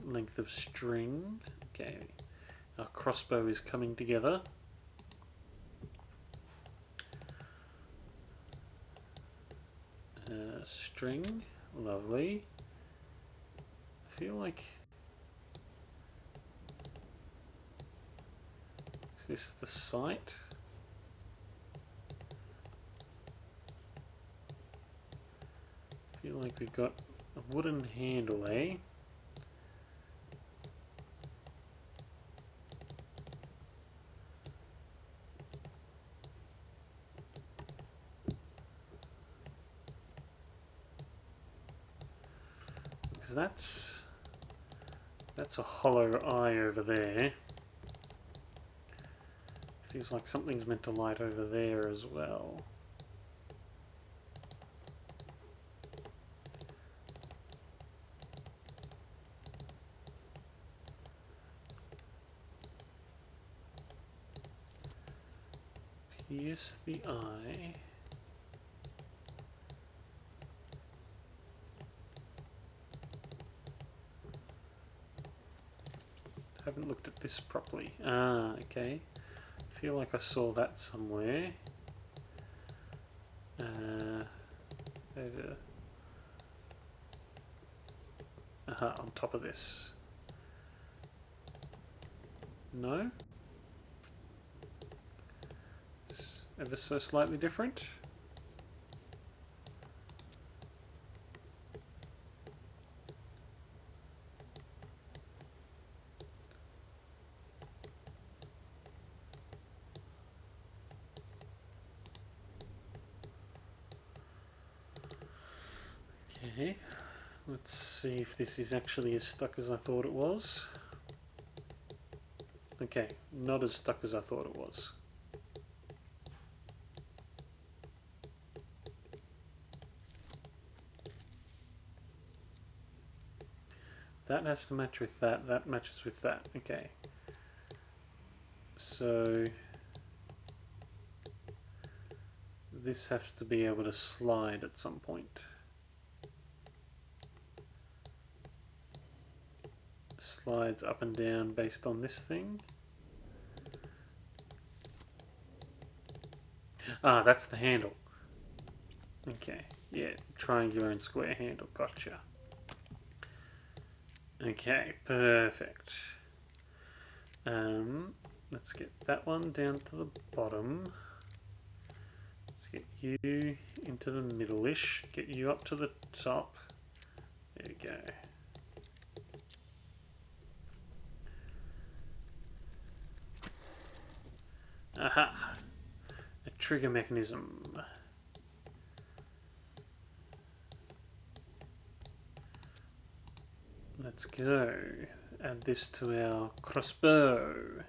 Length of string. Okay. Our crossbow is coming together. String. Lovely. I feel like... Is this the sight? I feel like we've got a wooden handle, eh? Because that's a hollow eye over there. Feels like something's meant to light over there as well. Pierce the eye. Haven't looked at this properly. Ah, okay. Feel like I saw that somewhere. Over. Aha, on top of this. No? It's ever so slightly different. Okay, let's see if this is actually as stuck as I thought it was. Okay, not as stuck as I thought it was. That has to match with that, that matches with that, okay. So this has to be able to slide at some point. Slides up and down based on this thing. Ah, that's the handle. Okay, yeah, triangular and square handle, gotcha. Okay, perfect. Let's get that one down to the bottom. Let's get you into the middle-ish. Get you up to the top. There we go. Aha! A trigger mechanism. Let's go. Add this to our crossbow.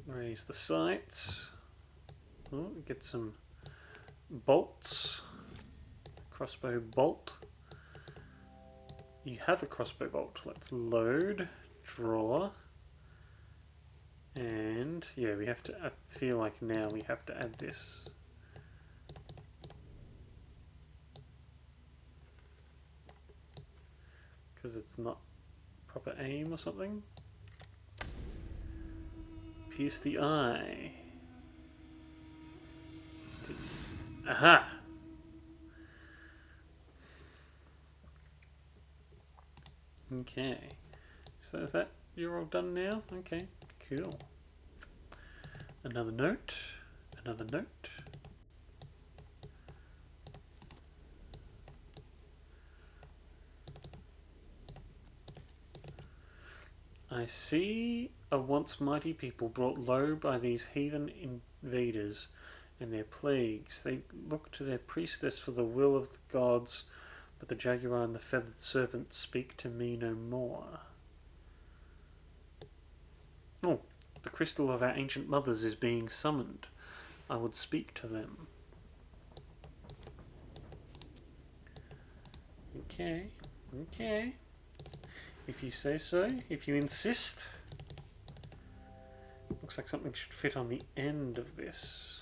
Raise the sights. Oh, get some bolts. Crossbow bolt. You have a crossbow bolt. Let's load, draw, and yeah, we have to. I feel like now we have to add this. Because it's not proper aim or something. Pierce the eye. Aha! Okay. So is that, you're all done now? Okay, cool. Another note. Another note. I see a once mighty people brought low by these heathen invaders and their plagues. They look to their priestess for the will of the gods, but the jaguar and the feathered serpent speak to me no more. Oh, the crystal of our ancient mothers is being summoned. I would speak to them. Okay, okay. If you say so, if you insist. Looks like something should fit on the end of this.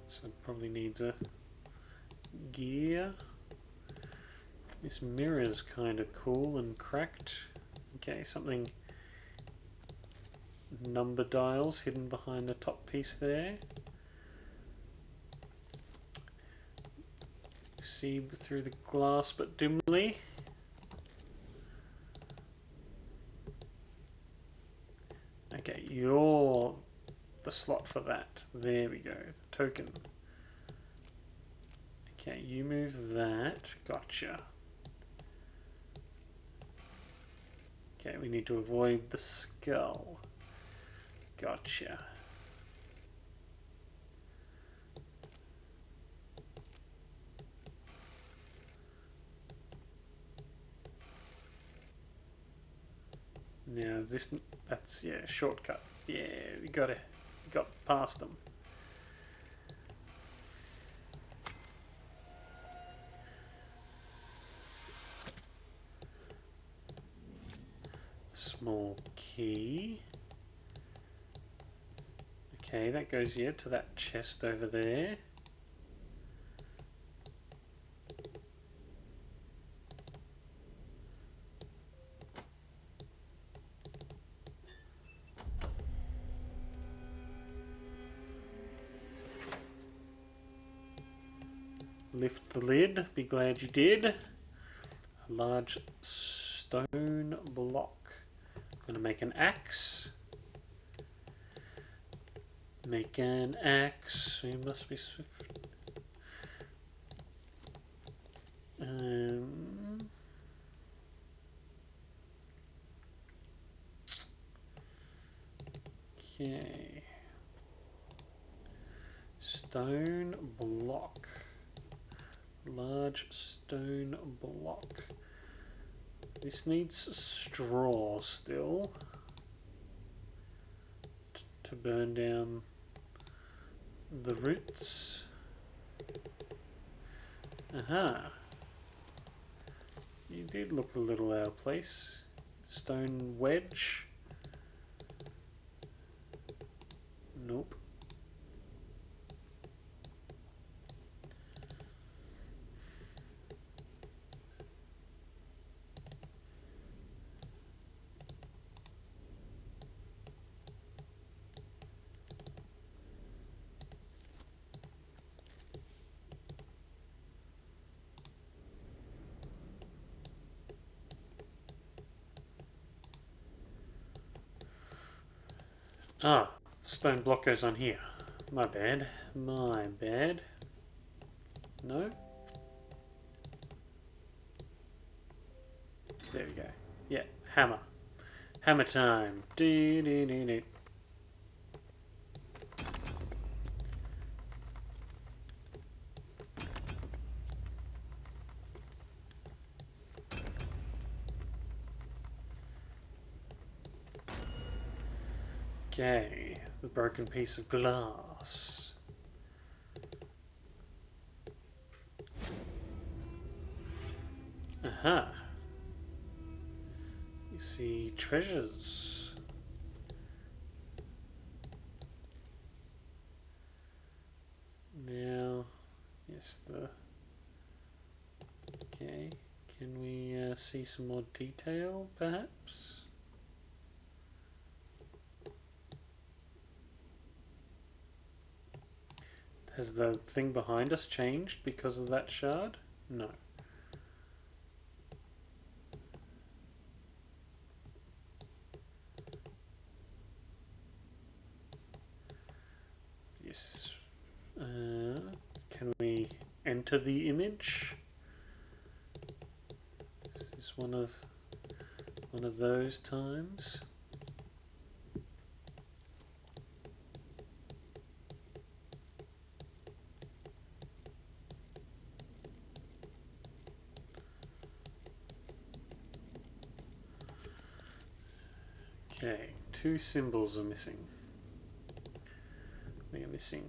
So it probably needs a gear. This mirror's kind of cool and cracked. Okay, something, number dials hidden behind the top piece there. See through the glass but dimly. Okay, you're the slot for that. There we go, the token. Okay, you move that. Gotcha. Okay, we need to avoid the skull. Gotcha. Now this, that's, yeah, shortcut. Yeah, we got past them. Small key. Okay, that goes, yeah, to that chest over there. Lift the lid, be glad you did. A large stone block. I'm gonna make an axe. Make an axe. You must be swift. Okay. Stone block. Large stone block. This needs straw still to burn down the roots. Aha. You did look a little out of place. Stone wedge. Nope. Ah, stone block goes on here. My bad. My bad. No? There we go. Yeah, hammer. Hammer time. Dee dee dee dee. Okay, the broken piece of glass. Aha. You see treasures. Now, yes, the... Okay, can we see some more detail, perhaps? Has the thing behind us changed because of that shard? No. Yes. Can we enter the image? This is one of those times. Okay, 2 symbols are missing. We are missing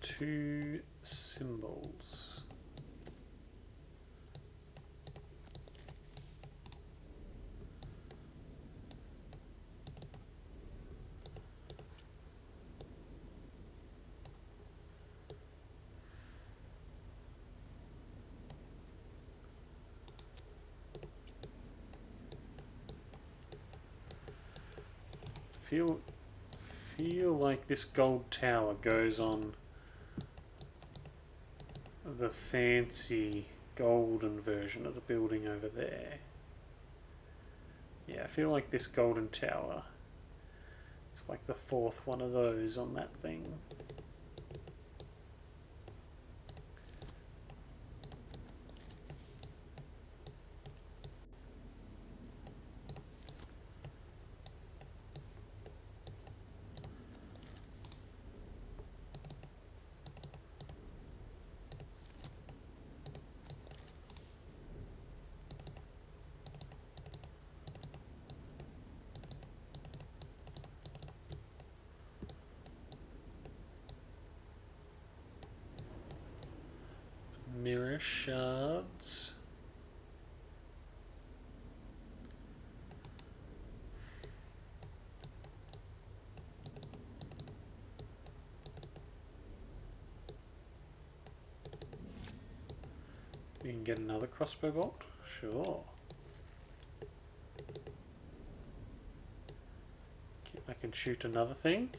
2 symbols. Feel like this gold tower goes on the fancy golden version of the building over there. Yeah, I feel like this golden tower is like the 4th one of those on that thing. Mirror shards. You can get another crossbow bolt? Sure. I can shoot another thing.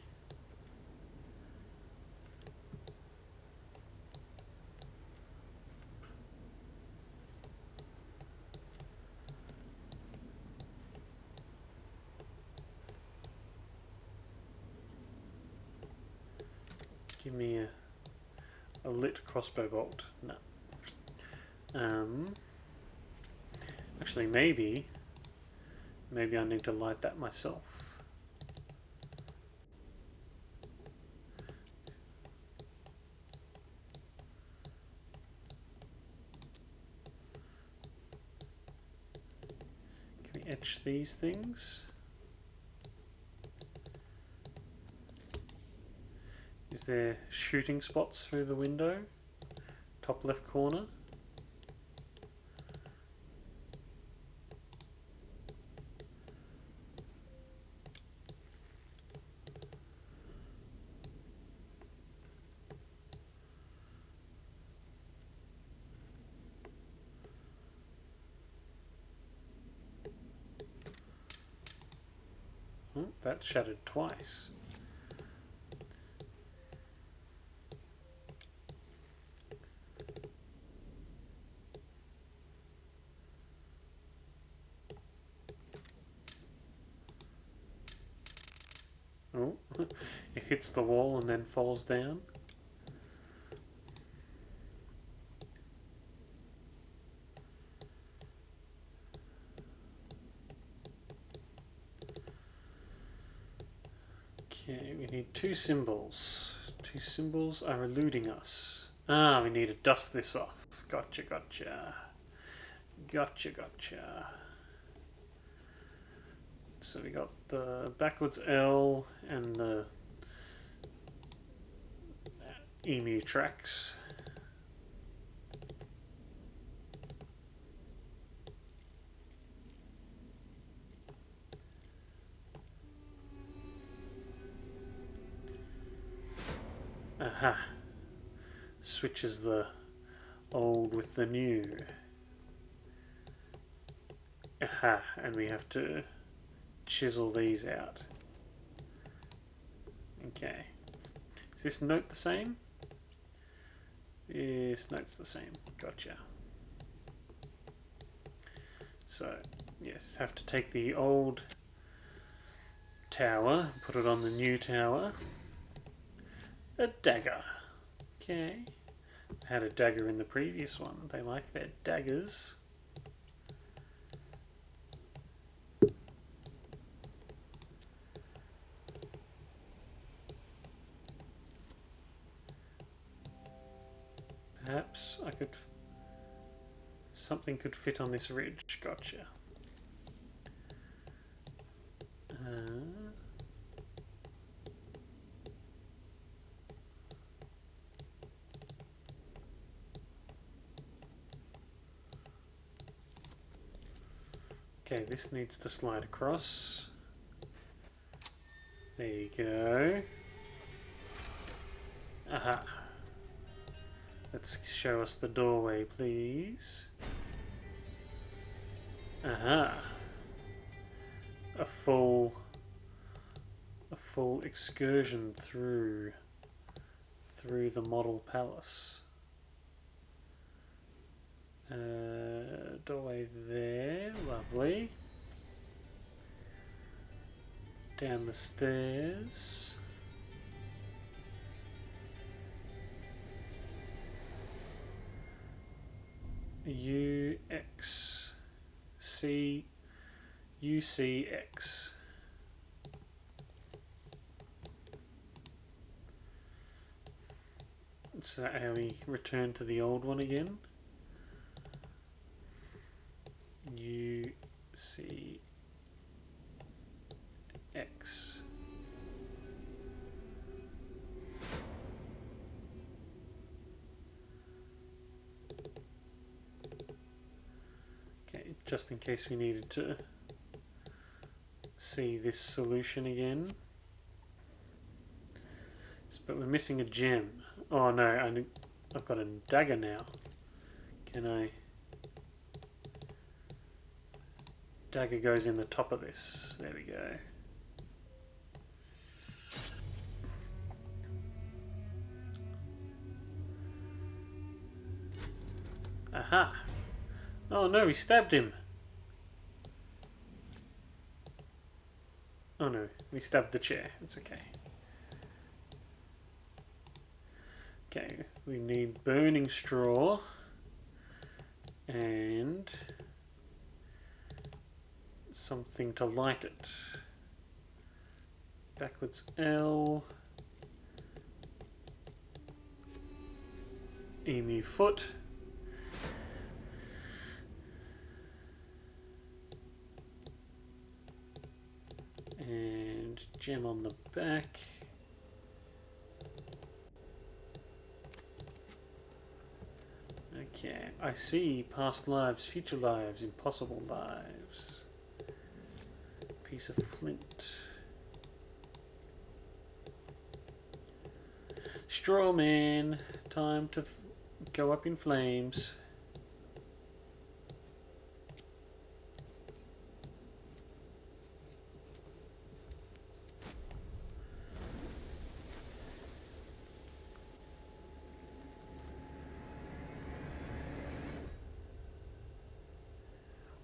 Give me a lit crossbow bolt. No. Actually, maybe I need to light that myself. Can we etch these things? Is there shooting spots through the window? Top left corner? Oh, that shattered twice. Oh, it hits the wall and then falls down. Okay, we need two symbols. Two symbols are eluding us. Ah, we need to dust this off. Gotcha, gotcha. Gotcha, gotcha. So we got the backwards L and the emu tracks. Aha. Switches the old with the new. Aha, and we have to chisel these out. Okay. Is this note the same? Yes, note's the same. Gotcha. So, yes, have to take the old tower, put it on the new tower. A dagger. Okay. I had a dagger in the previous one. They like their daggers. Perhaps I could... something could fit on this ridge. Gotcha. Okay, this needs to slide across. There you go. Aha. Let's show us the doorway, please. Aha. A full excursion through the model palace. Doorway there, lovely. Down the stairs. UCX. So how we return to the old one again. UCX. just in case we needed to see this solution again. But we're missing a gem. Oh no, I've got a dagger now. Can I... Dagger goes in the top of this. There we go. Aha! Oh no, he stabbed him! Oh no, we stabbed the chair. It's okay. Okay, we need burning straw and something to light it. Backwards L. Emu foot. And gem on the back. Okay, I see past lives, future lives, impossible lives. Piece of flint. Straw man, time to go up in flames.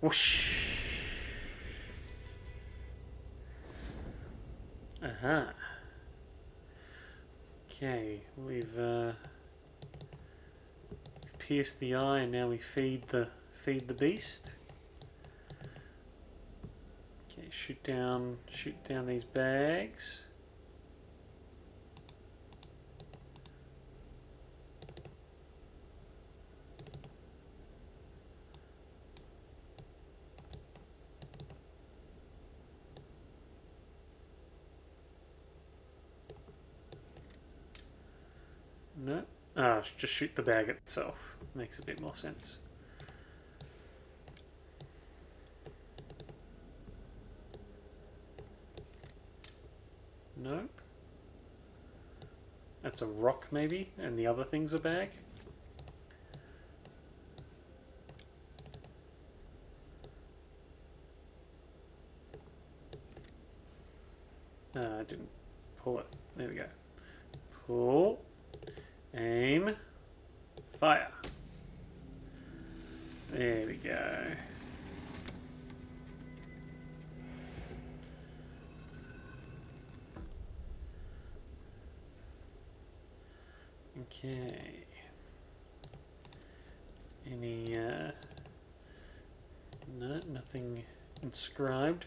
Whoosh! Aha! Okay, we've pierced the eye, and now we feed the beast. Okay, shoot down these bags. No. Ah, just shoot the bag itself. Makes a bit more sense. Nope. That's a rock maybe, and the other thing's a bag. I didn't pull it. There we go. Pull. Aim. Fire. There we go. Okay. Any, no, nothing inscribed.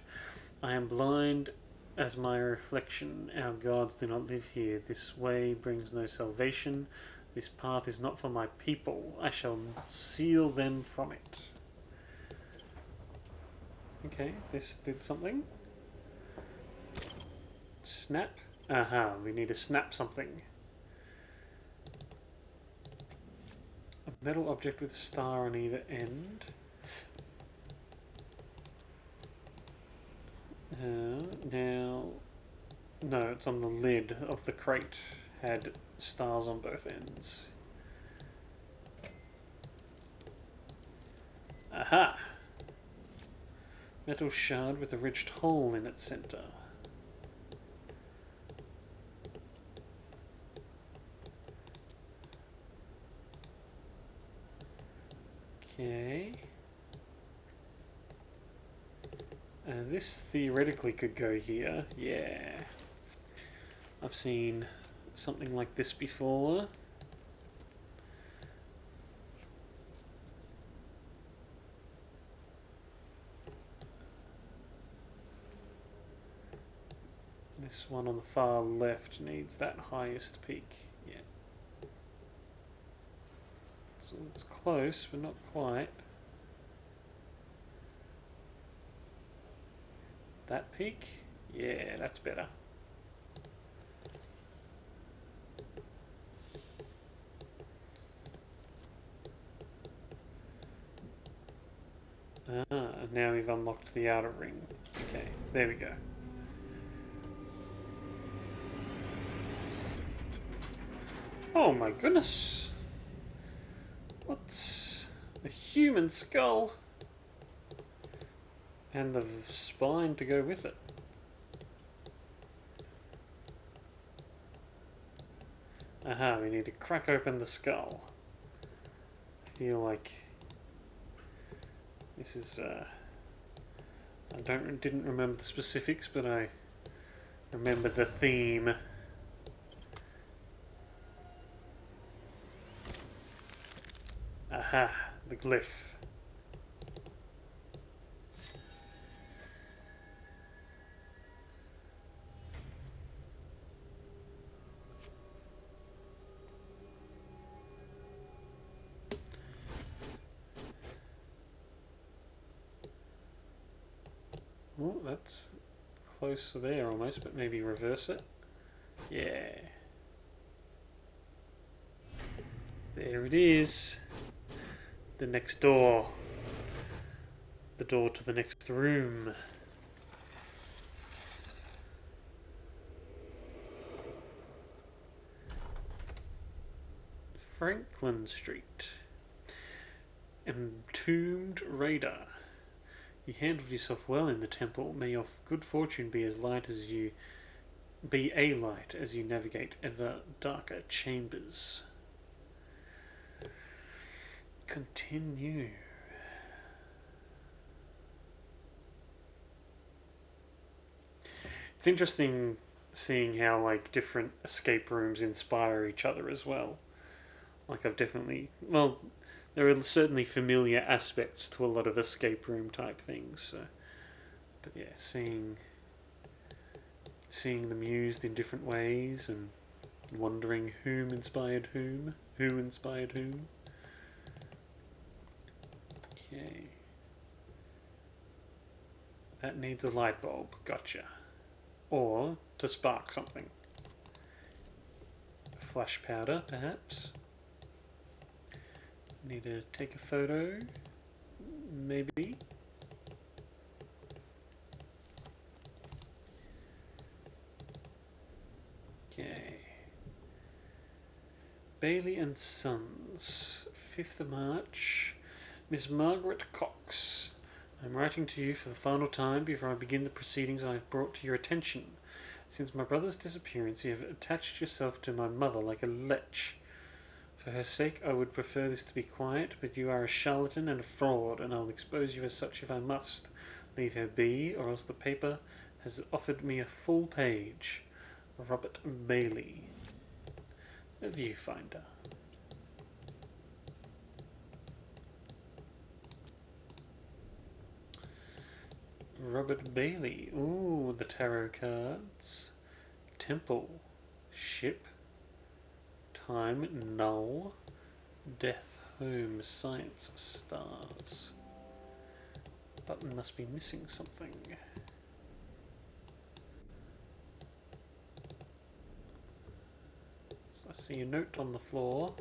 I am blind as my reflection. Our gods do not live here. This way brings no salvation. This path is not for my people. I shall seal them from it. Okay, this did something. Snap. Aha, we need to snap something. A metal object with a star on either end. Now, no, it's on the lid of the crate. Had stars on both ends. Aha! Metal shard with a ridged hole in its center. Okay. This theoretically could go here. Yeah. I've seen something like this before. This one on the far left needs that highest peak. Yeah. So it's close, but not quite. That peak? Yeah, that's better. Ah, now we've unlocked the outer ring. Okay, there we go. Oh my goodness! What's a human skull? And the spine to go with it. Aha, we need to crack open the skull. I feel like this is, didn't remember the specifics, but I remember the theme. Aha, the glyph. Oh, that's close to there almost, but maybe reverse it. Yeah. There it is. The next door. The door to the next room. Franklin Street. Entombed Raider. You handled yourself well in the temple. May your good fortune be as light as you be a light as you navigate ever darker chambers. Continue. It's interesting seeing how like different escape rooms inspire each other as well. Like I've definitely there are certainly familiar aspects to a lot of escape room type things. So, but yeah, seeing them used in different ways and wondering who inspired whom. Okay. That needs a light bulb. Gotcha. Or to spark something. Flash powder, perhaps. Need to take a photo. Maybe. Okay. Bailey and Sons, 5th of March. Miss Margaret Cox. I'm writing to you for the final time before I begin the proceedings I have brought to your attention. Since my brother's disappearance, you have attached yourself to my mother like a lech. For her sake, I would prefer this to be quiet, but you are a charlatan and a fraud, and I'll expose you as such if I must. Leave her be, or else the paper has offered me a full page. Robert Bailey. A viewfinder. Robert Bailey. Ooh, the tarot cards. Temple. Ship. Time. Null. Death. Home. Science. Stars. Button must be missing something. So I see a note on the floor.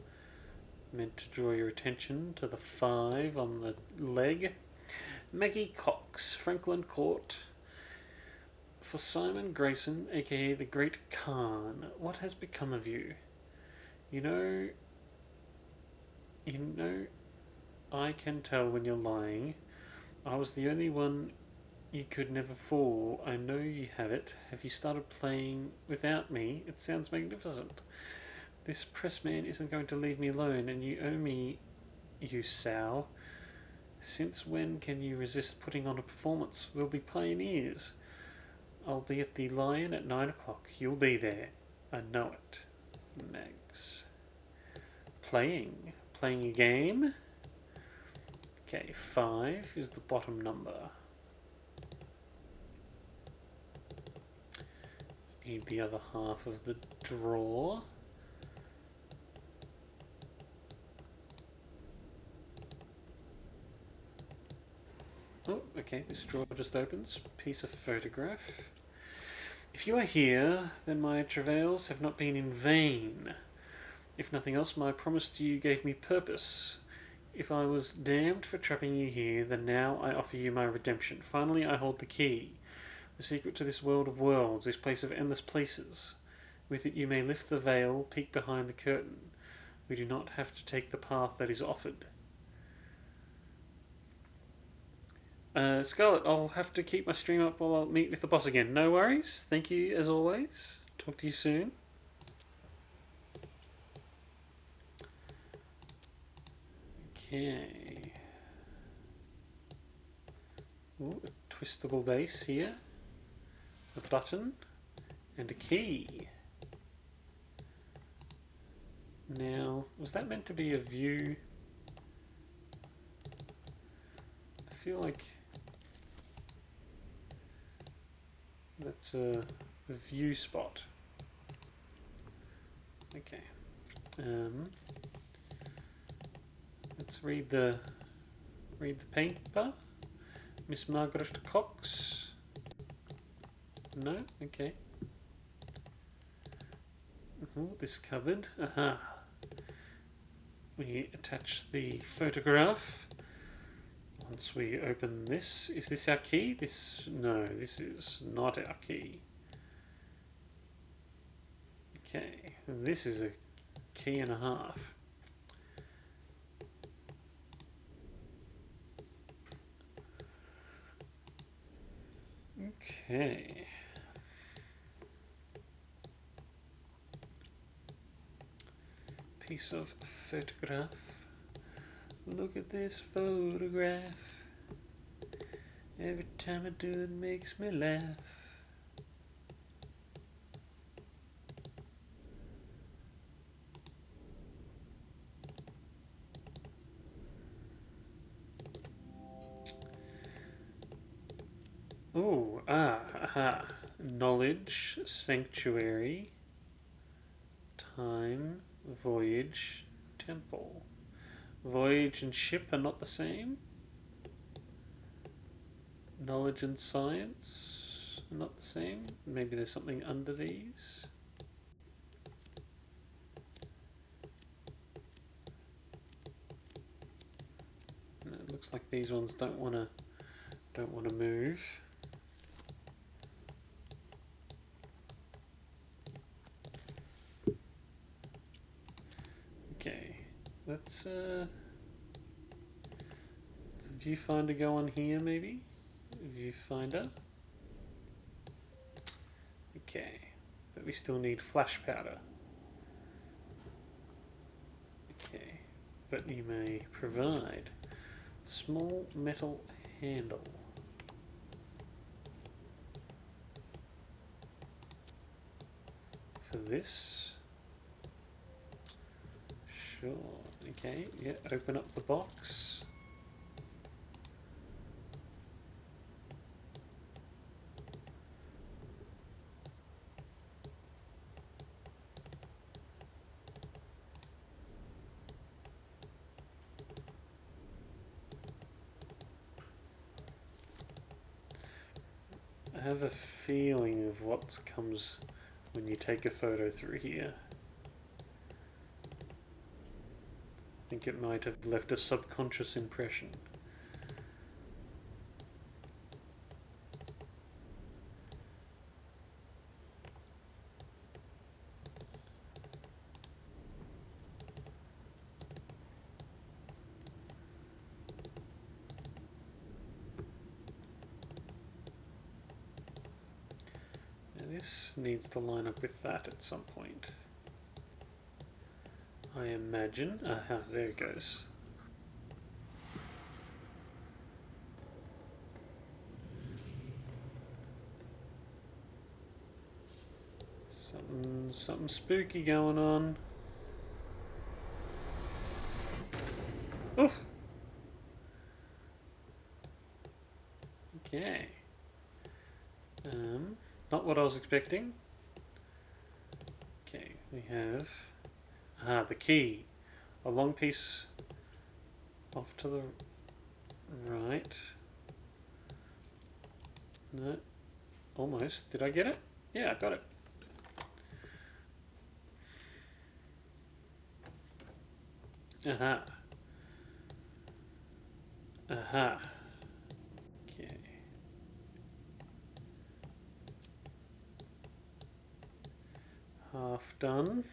Meant to draw your attention to the 5 on the leg. Maggie Cox, Franklin Court. For Simon Grayson, aka the Great Khan, what has become of you? You know, I can tell when you're lying. I was the only one you could never fool. I know you have it. Have you started playing without me? It sounds magnificent. This pressman isn't going to leave me alone, and you owe me, you sow. Since when can you resist putting on a performance? We'll be pioneers. I'll be at the Lion at 9 o'clock. You'll be there. I know it. Mags. Playing. Playing a game. Okay, 5 is the bottom number. Need the other half of the drawer. Oh, okay, this drawer just opens. Piece of photograph. If you are here, then my travails have not been in vain. If nothing else, my promise to you gave me purpose. If I was damned for trapping you here, then now I offer you my redemption. Finally, I hold the key, the secret to this world of worlds, this place of endless places. With it, you may lift the veil, peek behind the curtain. We do not have to take the path that is offered. Scarlet, I'll have to keep my stream up while I'll meet with the boss again. No worries. Thank you, as always. Talk to you soon. Okay. Ooh, a twistable base here. A button. And a key. Now, was that meant to be a view? I feel like that's a view spot. Okay. Let's read the paper. Miss Margaret Cox. No? Okay. This cupboard. Aha. We attach the photograph. Once we open this, is this our key? No, this is not our key. Okay, this is a key and a half. Okay. Piece of photograph. Look at this photograph. Every time I do it makes me laugh. Oh, aha. Knowledge, sanctuary, time, voyage, temple. Voyage and ship are not the same. Knowledge and science are not the same. Maybe there's something under these. No, it looks like these ones don't want to move. Okay, let's the viewfinder go on here maybe? Viewfinder. Okay, but we still need flash powder. Okay, but you may provide small metal handle. For this. Sure, okay, yeah, open up the box. I have a feeling of what comes when you take a photo through here. I think it might have left a subconscious impression. Now this needs to line up with that at some point. I imagine. Aha, there it goes. Something spooky going on. Oof. Okay. Not what I was expecting. Okay, we have the key. A long piece off to the right. No, almost. Did I get it? Yeah, I got it. Aha. Aha. Okay. Half done.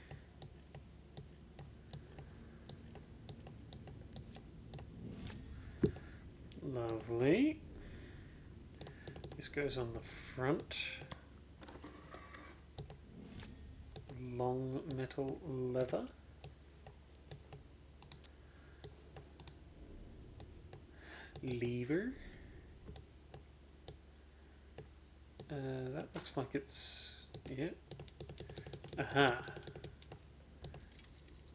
Lovely. This goes on the front. Long metal lever. Lever. That looks like it's... yeah. Aha.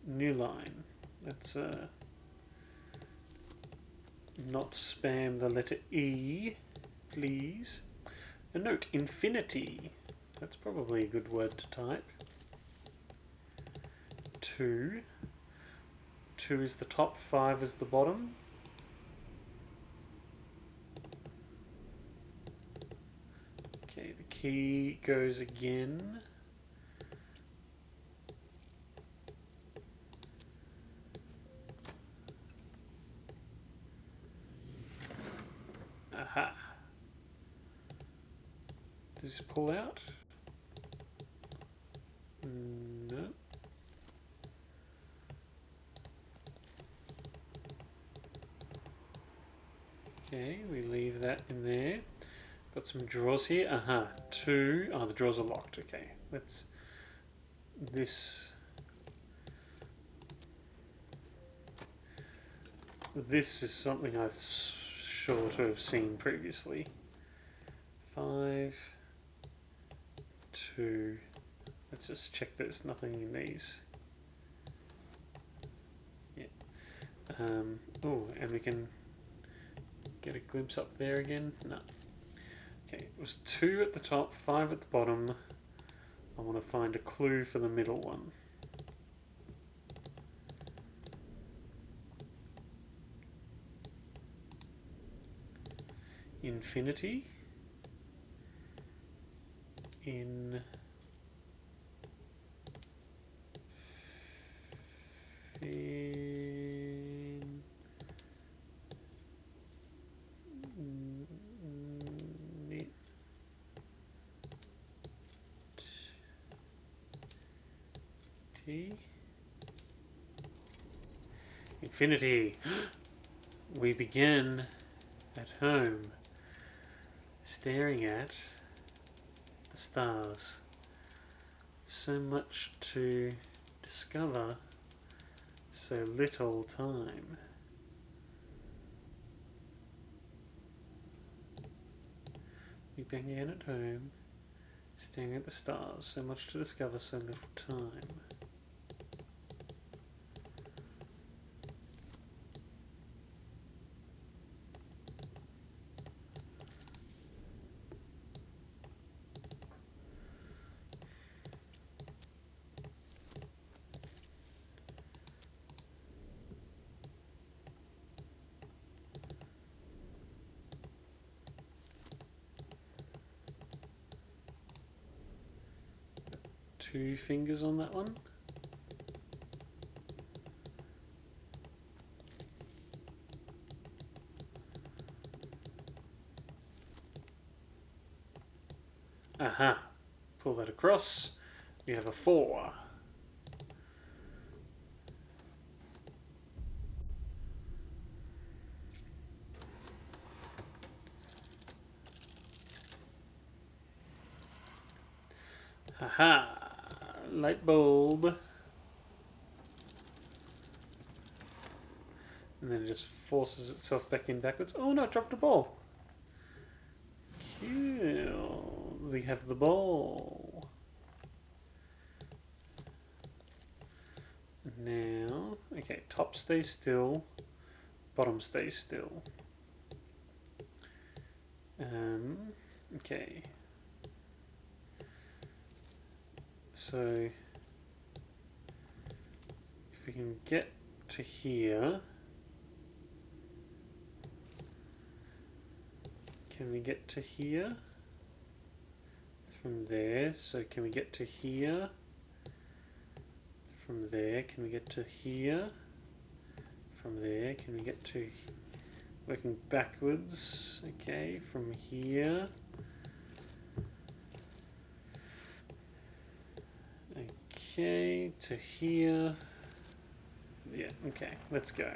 New line. Let's not spam the letter E, please. A note, infinity. That's probably a good word to type. 2. 2 is the top, 5 is the bottom. Okay, the key goes again. Aha. Does this pull out? No. Okay, we leave that in there. Got some drawers here. Aha. 2. Oh, the drawers are locked. Okay, let's... This is something I've sure to have seen previously. 5, 2. Let's just check there's nothing in these. Yeah. Oh, and we can get a glimpse up there again. No. Okay, it was 2 at the top, 5 at the bottom. I want to find a clue for the middle one. Infinity. In... Infinity. We begin at home, staring at the stars. So much to discover, so little time. We begin at home, staring at the stars. So much to discover, so little time. Two fingers on that one. Aha. Pull that across. We have a 4. Aha. Light bulb. And then it just forces itself back in backwards. Oh no, it dropped a ball. Cool. We have the ball. Now, okay, top stays still, bottom stays still. Okay. So, if we can get to here, can we get to here? From there, so can we get to here? From there, can we get to here? From there, can we get to Working backwards. Okay, from here. Okay, to here. Yeah, okay, let's go.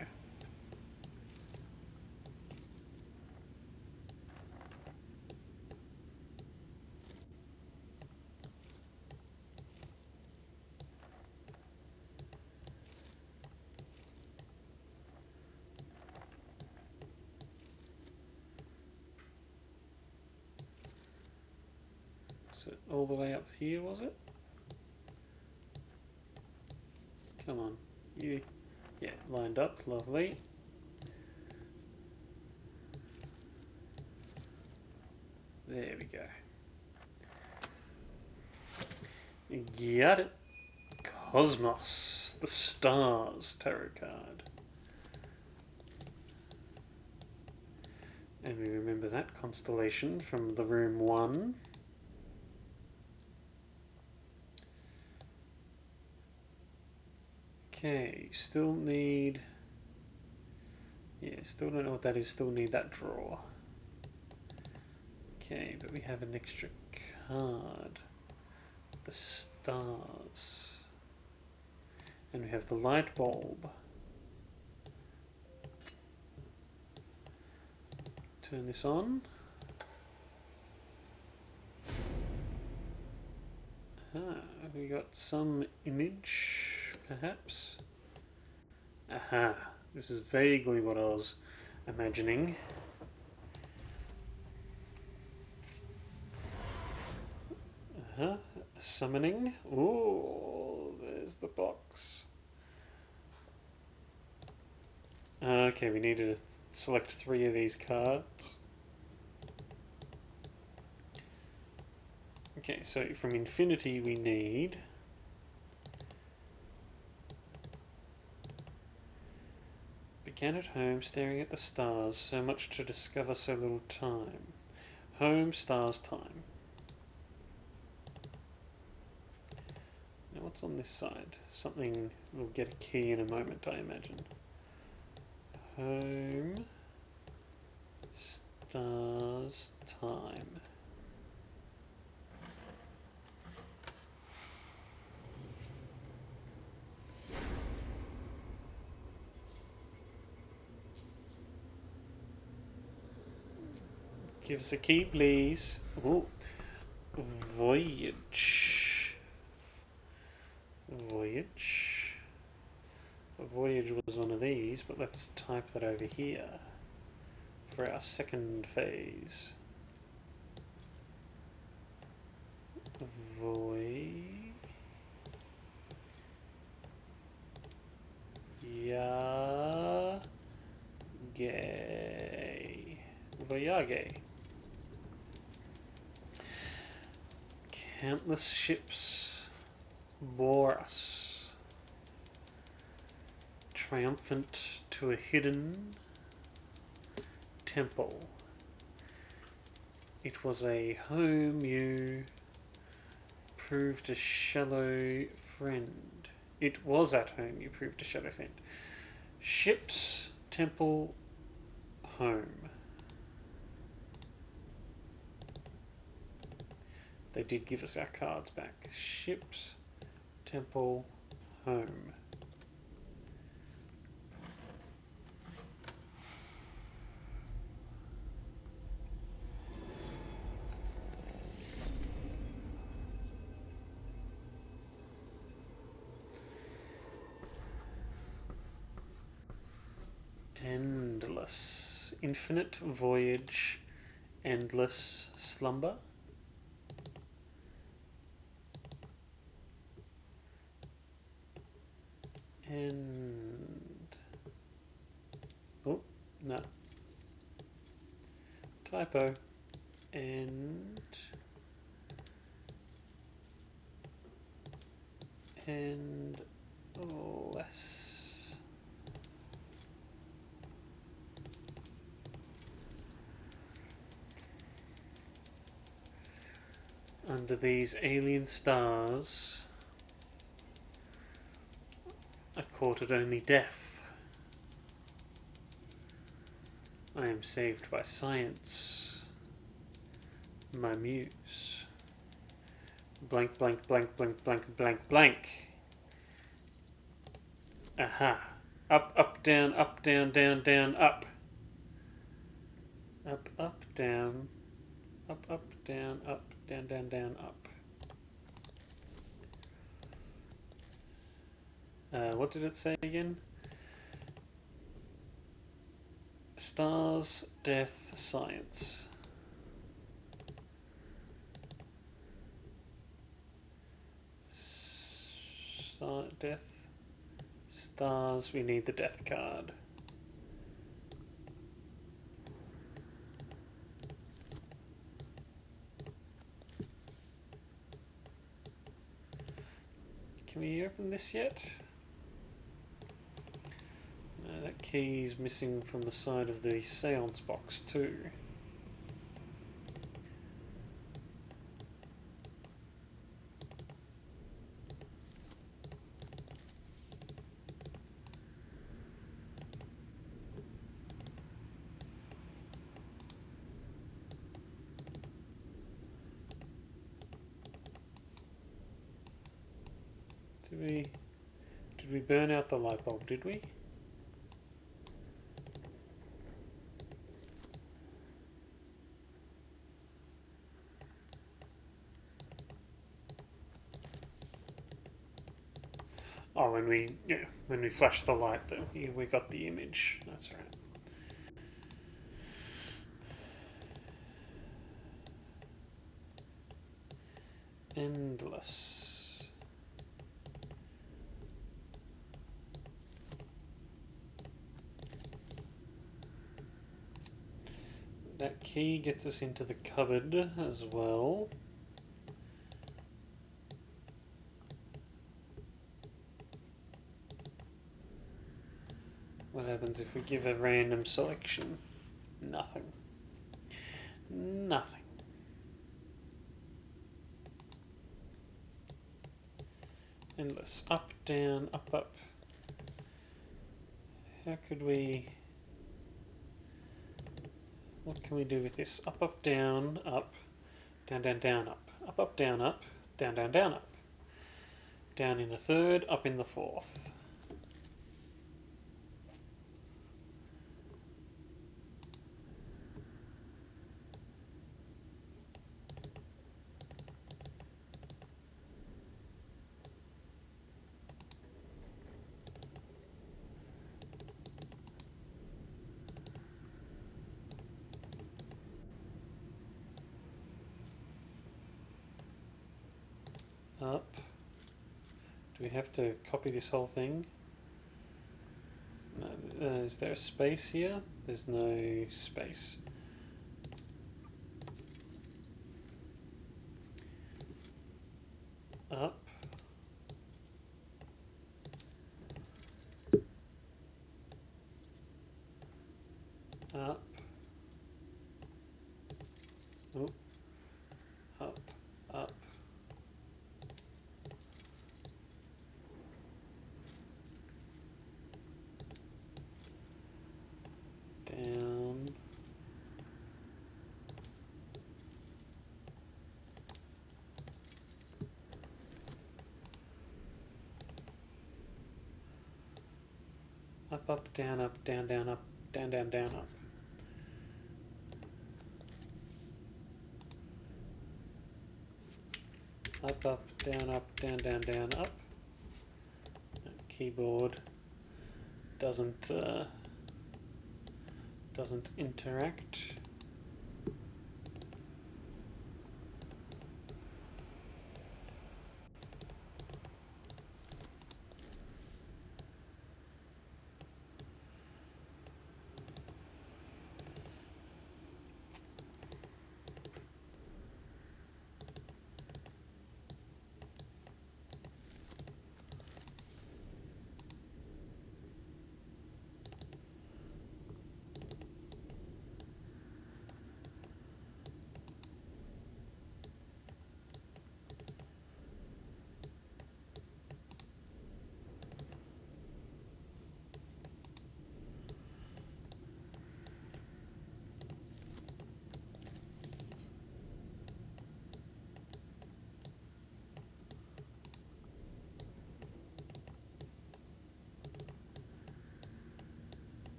So all the way up here, was it? Come on. You. Yeah, lined up. Lovely. There we go. Got it. Cosmos. The Stars tarot card. And we remember that constellation from the room 1. Okay, still need... Yeah, still don't know what that is, still need that draw. Okay, but we have an extra card. The Stars. And we have the light bulb. Turn this on. We got some image, perhaps. Aha, this is vaguely what I was imagining. Summoning. Ooh, there's the box. Okay, we need to select 3 of these cards. Okay, so from Infinity we need... Began at home, staring at the stars, so much to discover, so little time. Home, stars, time. Now what's on this side? Something, we'll get a key in a moment, I imagine. Home, stars, time. Give us a key, please. Ooh. Voyage. Voyage. Voyage was one of these, but let's type that over here for our second phase. Voyage. Voyage. Countless ships bore us, triumphant to a hidden temple. It was a home you proved a shallow friend. It was at home you proved a shallow friend. Ships, temple, home. They did give us our cards back. Ships, temple, home. Endless. Infinite voyage, endless slumber. And... oh, no. Typo. And less. Under these alien stars, I courted only death. I am saved by science, my muse. Blank, blank, blank, blank, blank, blank, blank. Aha. Up, up, down, down, down, up. Up, up, down. Up, down, down, down, up. What did it say again? Stars, death, science. Death. Stars, we need the death card. Can we open this yet? No, that key's missing from the side of the seance box too. Did we burn out the light bulb, did we? Oh, when we flashed the light, we got the image. That's right. Endless. That key gets us into the cupboard as well. What happens if we give a random selection? Nothing. Nothing. Endless. Up, down, up, up. How could we... What can we do with this? Up, up, down, up. Down, down, down, up. Up, up, down, up. Down, down, down, up. Down in the third, up in the fourth. Up. Do we have to copy this whole thing? No. Is there a space here? There's no space. Up. Up. Oh. Up. Up. Down. Up, up, down, up, down, down, up, down, down, down, up. Up, up, down, down, down, up. That keyboard doesn't interact.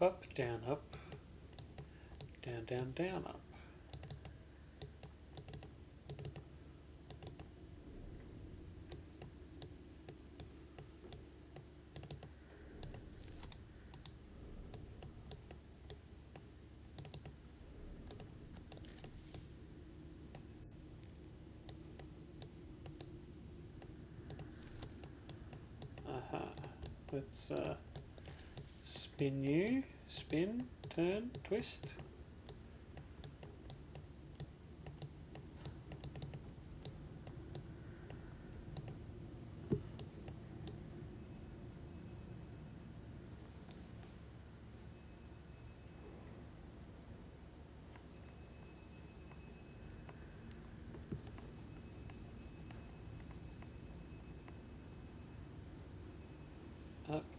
up, down, up, down, down, down, up. Let's spin you, spin, turn, twist.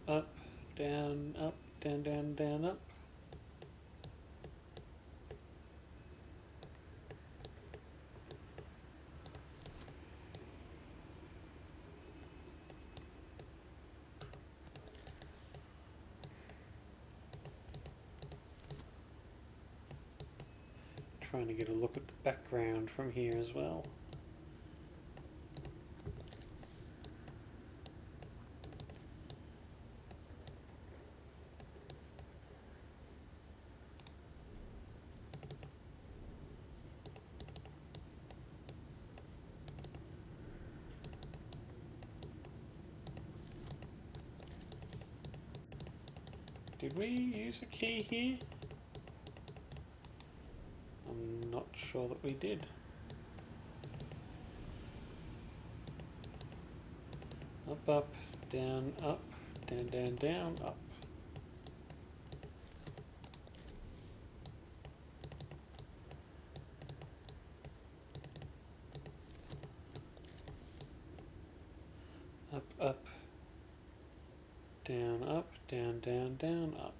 Up, down, down, down, up. Trying to get a look at the background from here as well. Did we use a key here? I'm not sure that we did. Up, down, down, down, down, up. Up, down, down, down, down, up.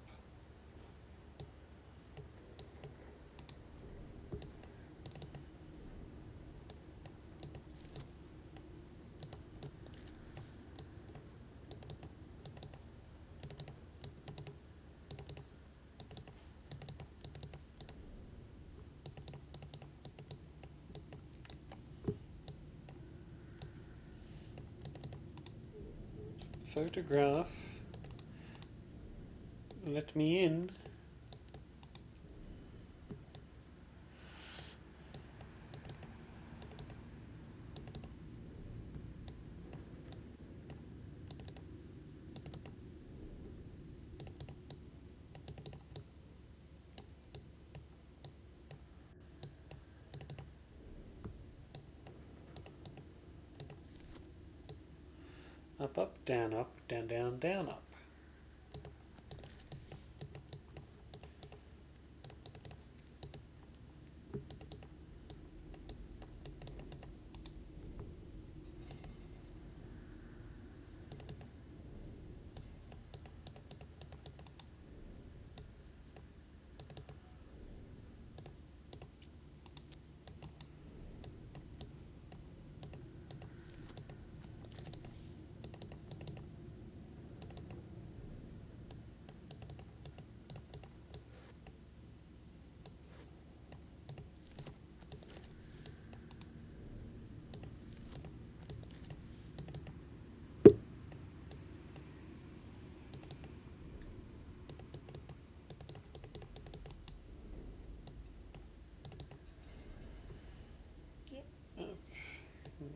Photograph. Let me in. Up, down, down, down, up.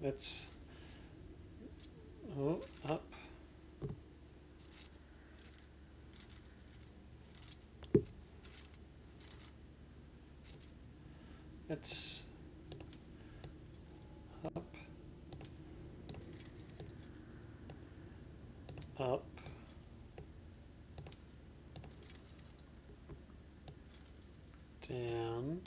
Let's up. Let's up, down,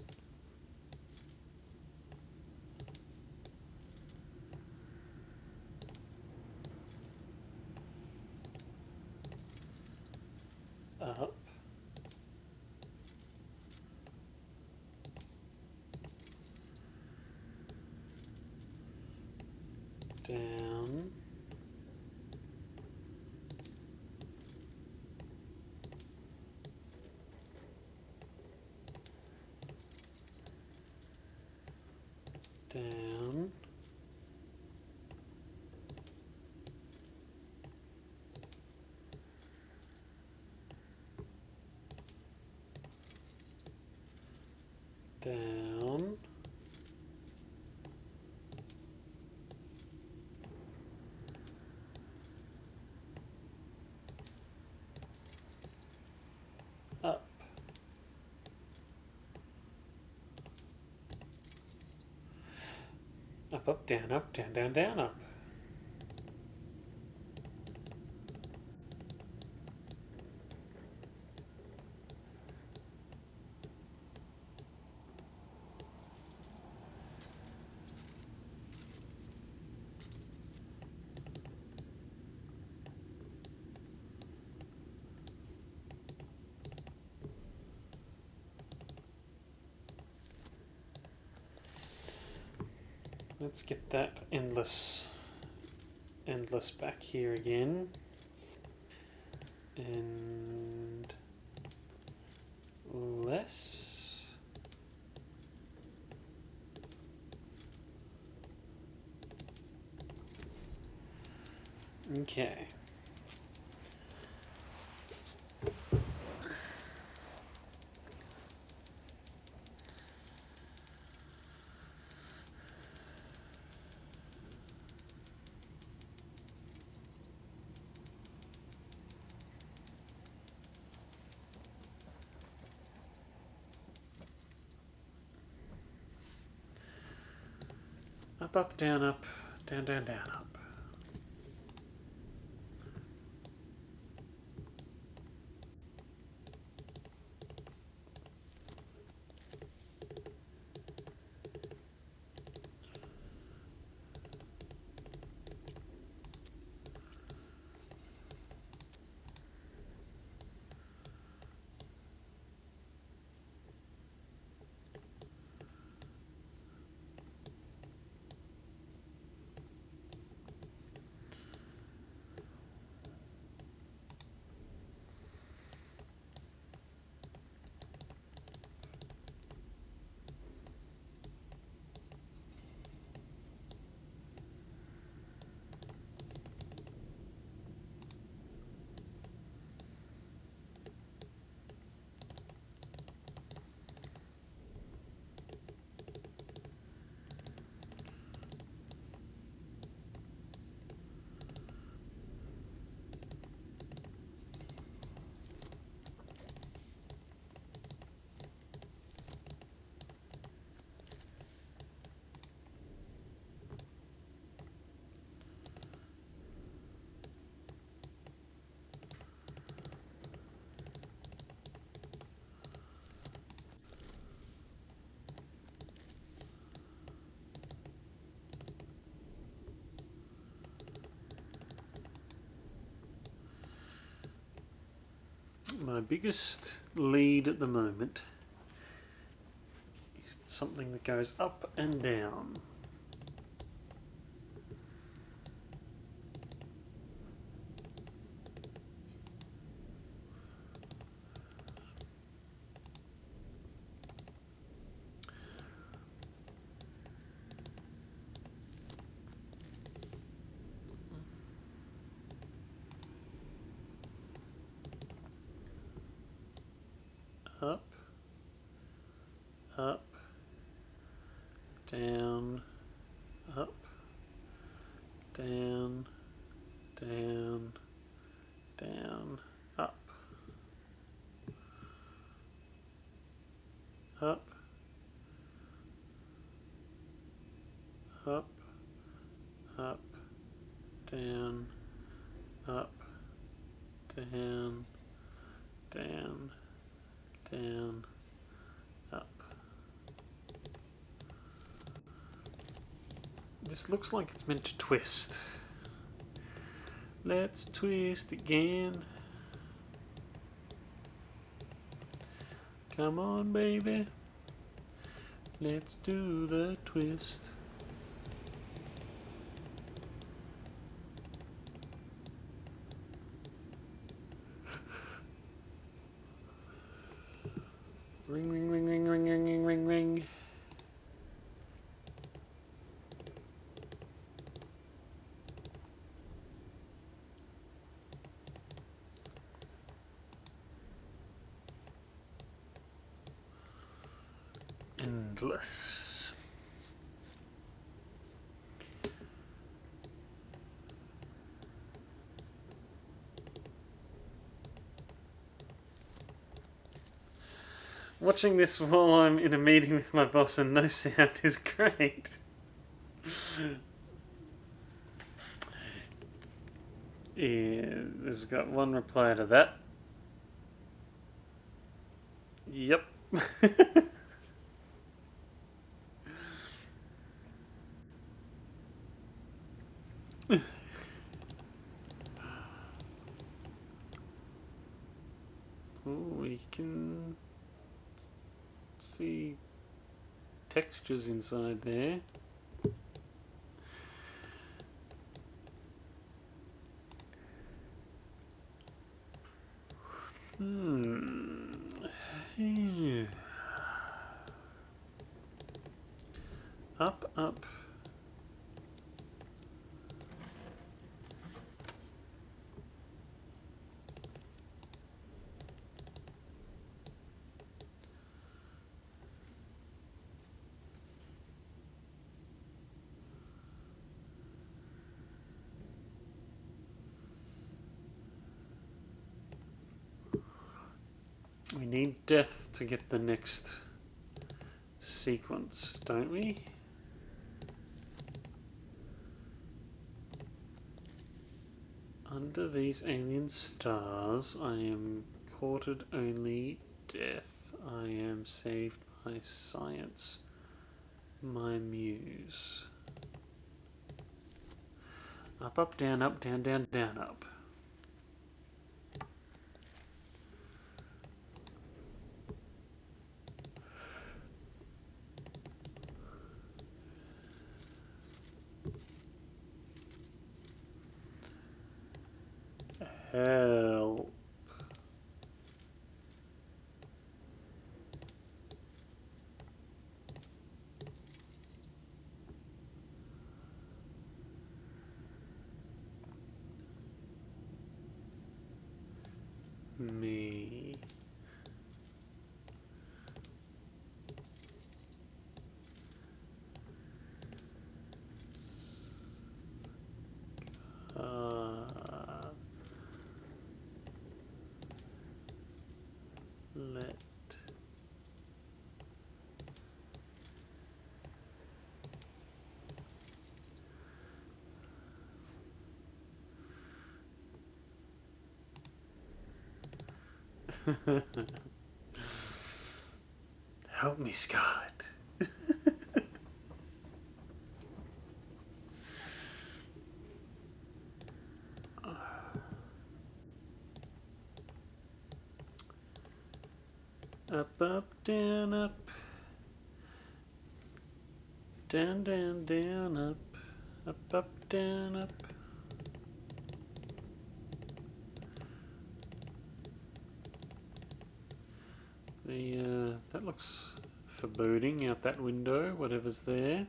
up, down, Up, down, down, down, up. Let's get that endless back here again. And less. Okay. Up, down, down, down, up. My biggest lead at the moment is something that goes up and down. Up, up, down, up, down, down, down, up, up, up, up, down, up, down, down, down, up. This looks like it's meant to twist. Let's twist again. Come on, baby. Let's do the twist. Ring, ring, ring, ring, ring, ring, ring, ring, ring. Endless. Watching this while I'm in a meeting with my boss and no sound is great. Yeah, there's got one reply to that. Yep. Oh, we can see textures inside there. Yeah. Up, up. We need death to get the next sequence, don't we? Under these alien stars, I am courted only death. I am saved by science, my muse. Up, up, down, down, down, up. Help. Me. Let help me, Scott. Up, up, down, up. Down, down, down, up. Up, up, down, up. That looks foreboding out that window, whatever's there.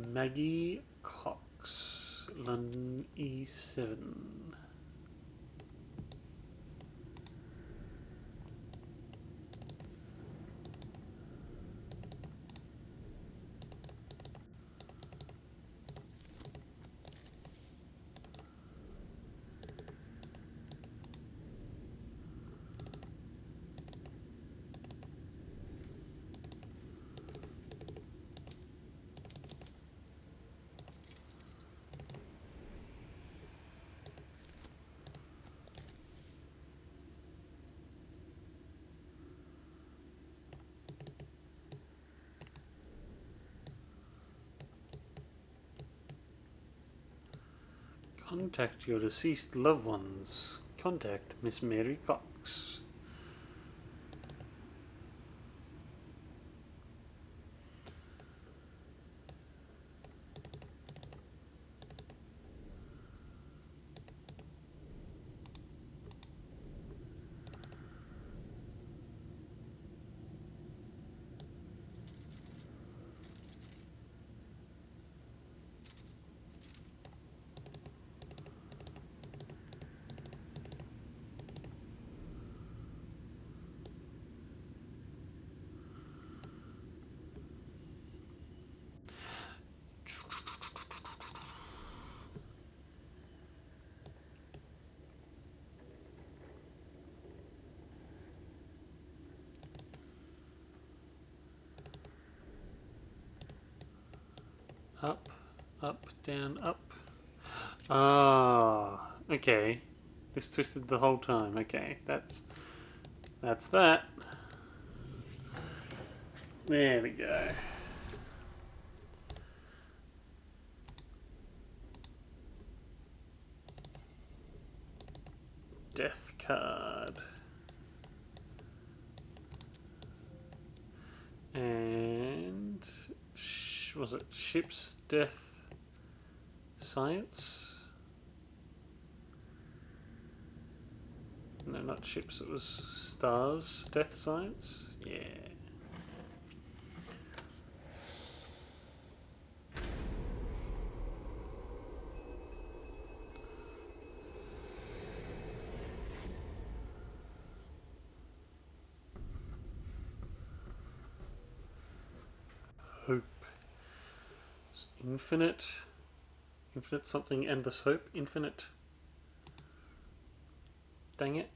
Maggie Cox, London E7. Contact your deceased loved ones. Contact Miss Mary Cox. Up, up, down, up. Ah, okay. This twisted the whole time. Okay, that's that. There we go. Death card. And was it Ship's Death Science? No, not Ships, it was Stars Death Science? Yeah. Hope. It's infinite. Infinite something, endless hope. Infinite. Dang it,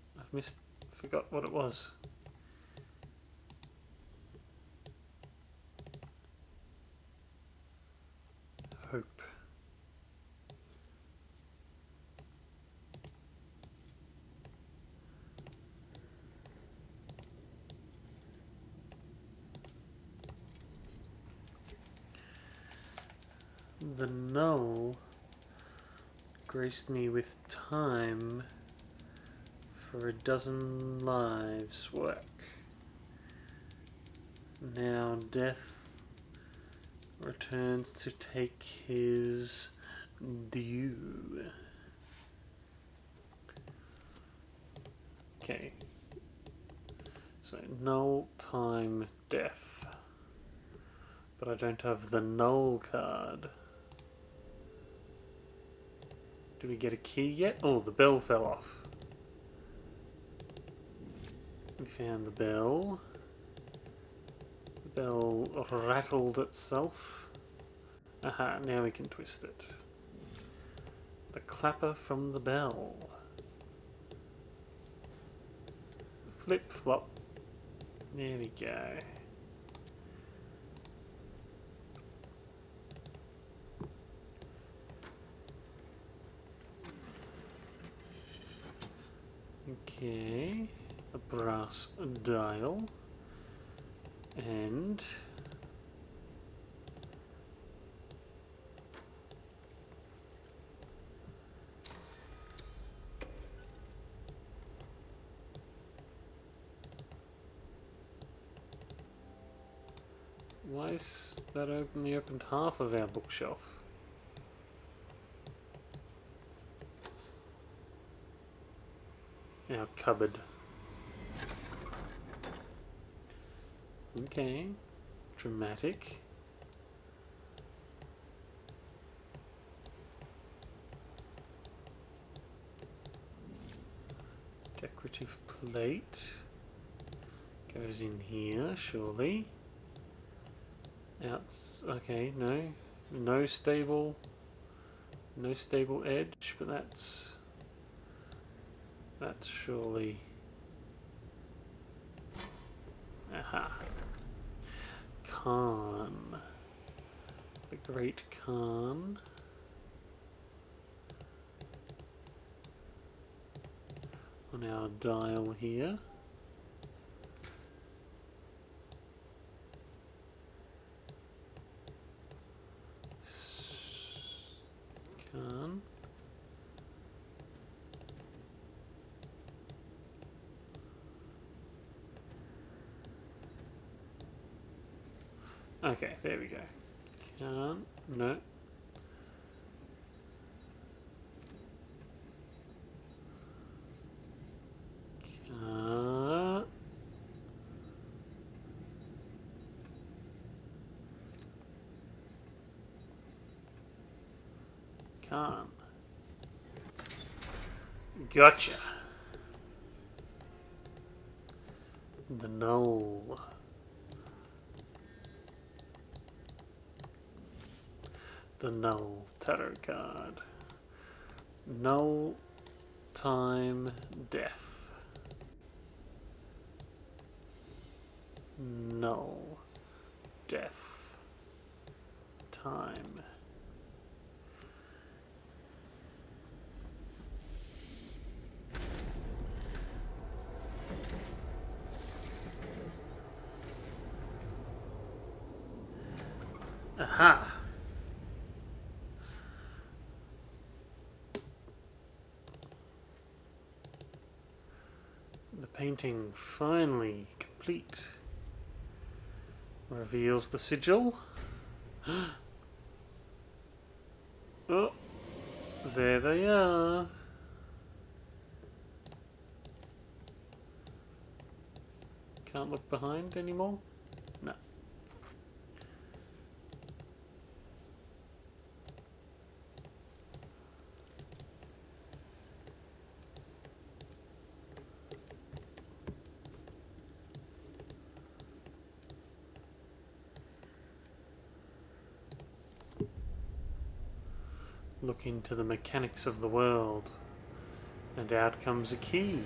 forgot what it was. Hope. The null graced me with time for a dozen lives' work. Now death returns to take his due. Okay. So null, time, death. But I don't have the null card. Do we get a key yet? Oh, the bell fell off. We found the bell. The bell rattled itself. Aha, now we can twist it. The clapper from the bell. Flip flop. There we go. Okay, a brass dial, and why is that only opened half of our bookshelf? Our cupboard. Okay, dramatic. Decorative plate goes in here, surely. Okay, no stable edge, but that's surely. Aha. Khan. The Great Khan. On our dial here. Khan. Okay, there we go. Khan. No. Khan. Khan. Gotcha. The null. The null tarot card. Null, time, death. Null, death, time. Aha! The painting finally complete. Reveals the sigil. Oh, there they are. Can't look behind anymore? No. Look into the mechanics of the world. And out comes a key.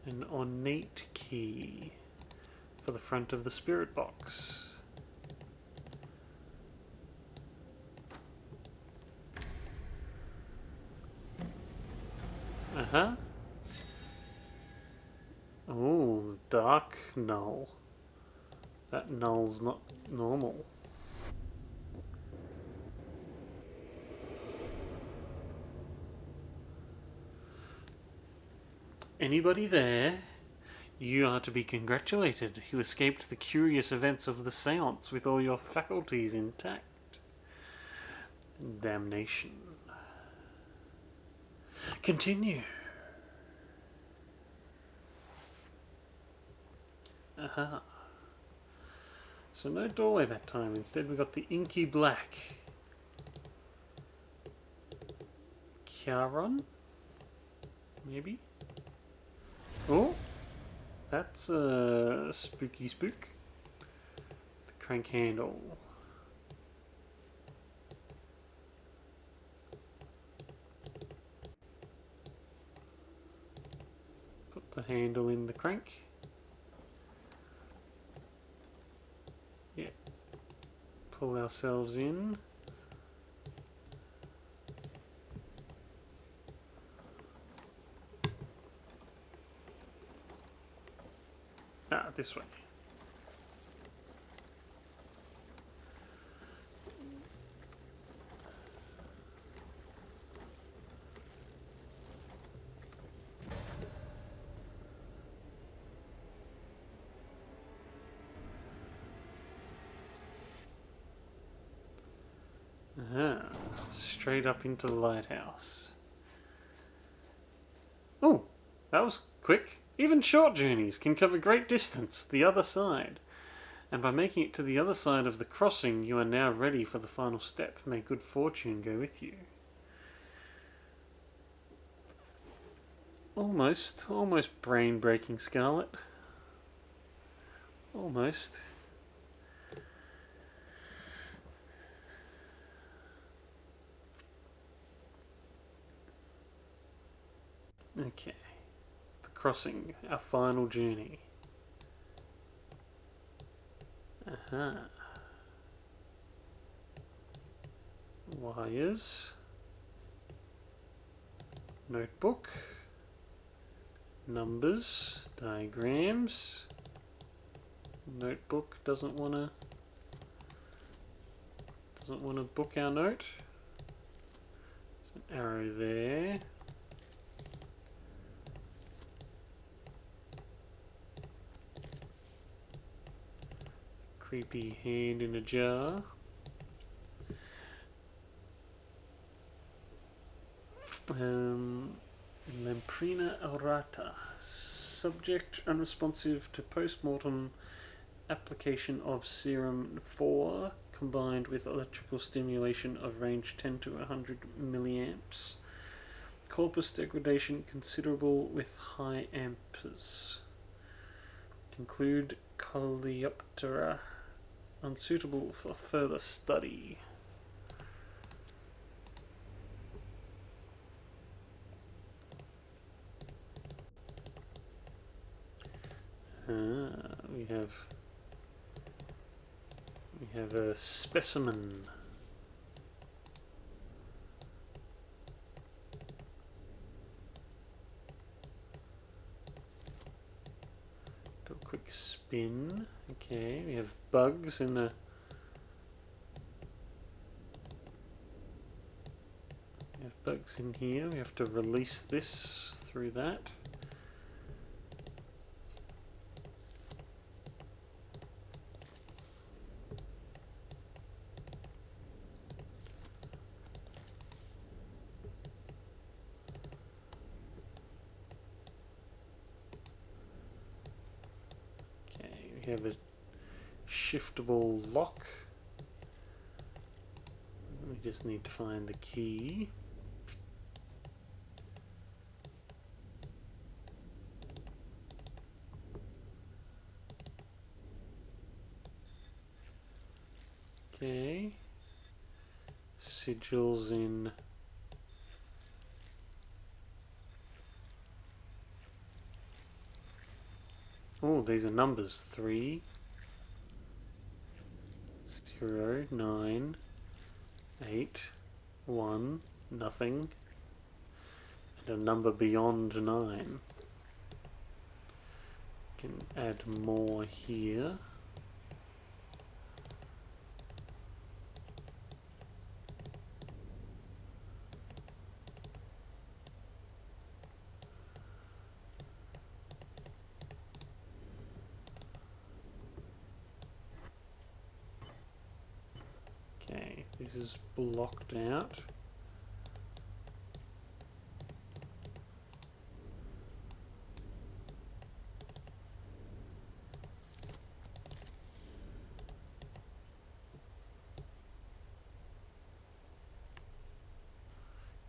An ornate key for the front of the spirit box. Uh-huh. Oh, dark null. That null's not normal. Anybody there? You are to be congratulated. You escaped the curious events of the seance with all your faculties intact. Damnation. Continue. Aha. So no doorway that time. Instead we got the inky black. Charon? Maybe? Oh! That's a spooky spook. The crank handle. Put the handle in the crank. Yeah. Pull ourselves in. Ah, this way. Aha. Straight up into the lighthouse. Oh, that was quick. Even short journeys can cover great distance the other side. And by making it to the other side of the crossing, you are now ready for the final step. May good fortune go with you. Almost brain-breaking, Scarlet. Almost. Okay. The crossing, our final journey. Aha. Wires. Notebook. Numbers. Diagrams. Notebook doesn't wanna book our note. There's an arrow there. Creepy hand in a jar. Lamprina aurata. Subject unresponsive to post-mortem application of serum 4 combined with electrical stimulation of range 10 to 100 milliamps. Corpus degradation considerable with high amperes. Conclude Coleoptera unsuitable for further study. We have a specimen. spin. Okay, we have bugs in the... We have bugs in here. We have to release this through that. Okay, we have a shiftable lock. We just need to find the key. Okay. Sigils in... Oh, these are numbers. 3, 0, 9, 8, 1, nothing. And a number beyond 9. Can add more here. Okay, this is blocked out.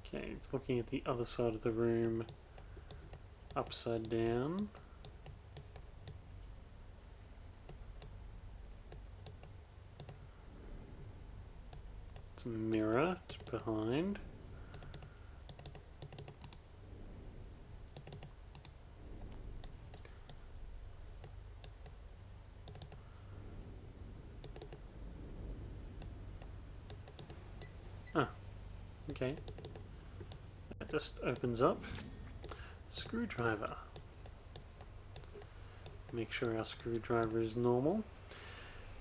Okay, it's looking at the other side of the room, upside down. It's a mirror behind. Ah, okay. That just opens up. Screwdriver. Make sure our screwdriver is normal.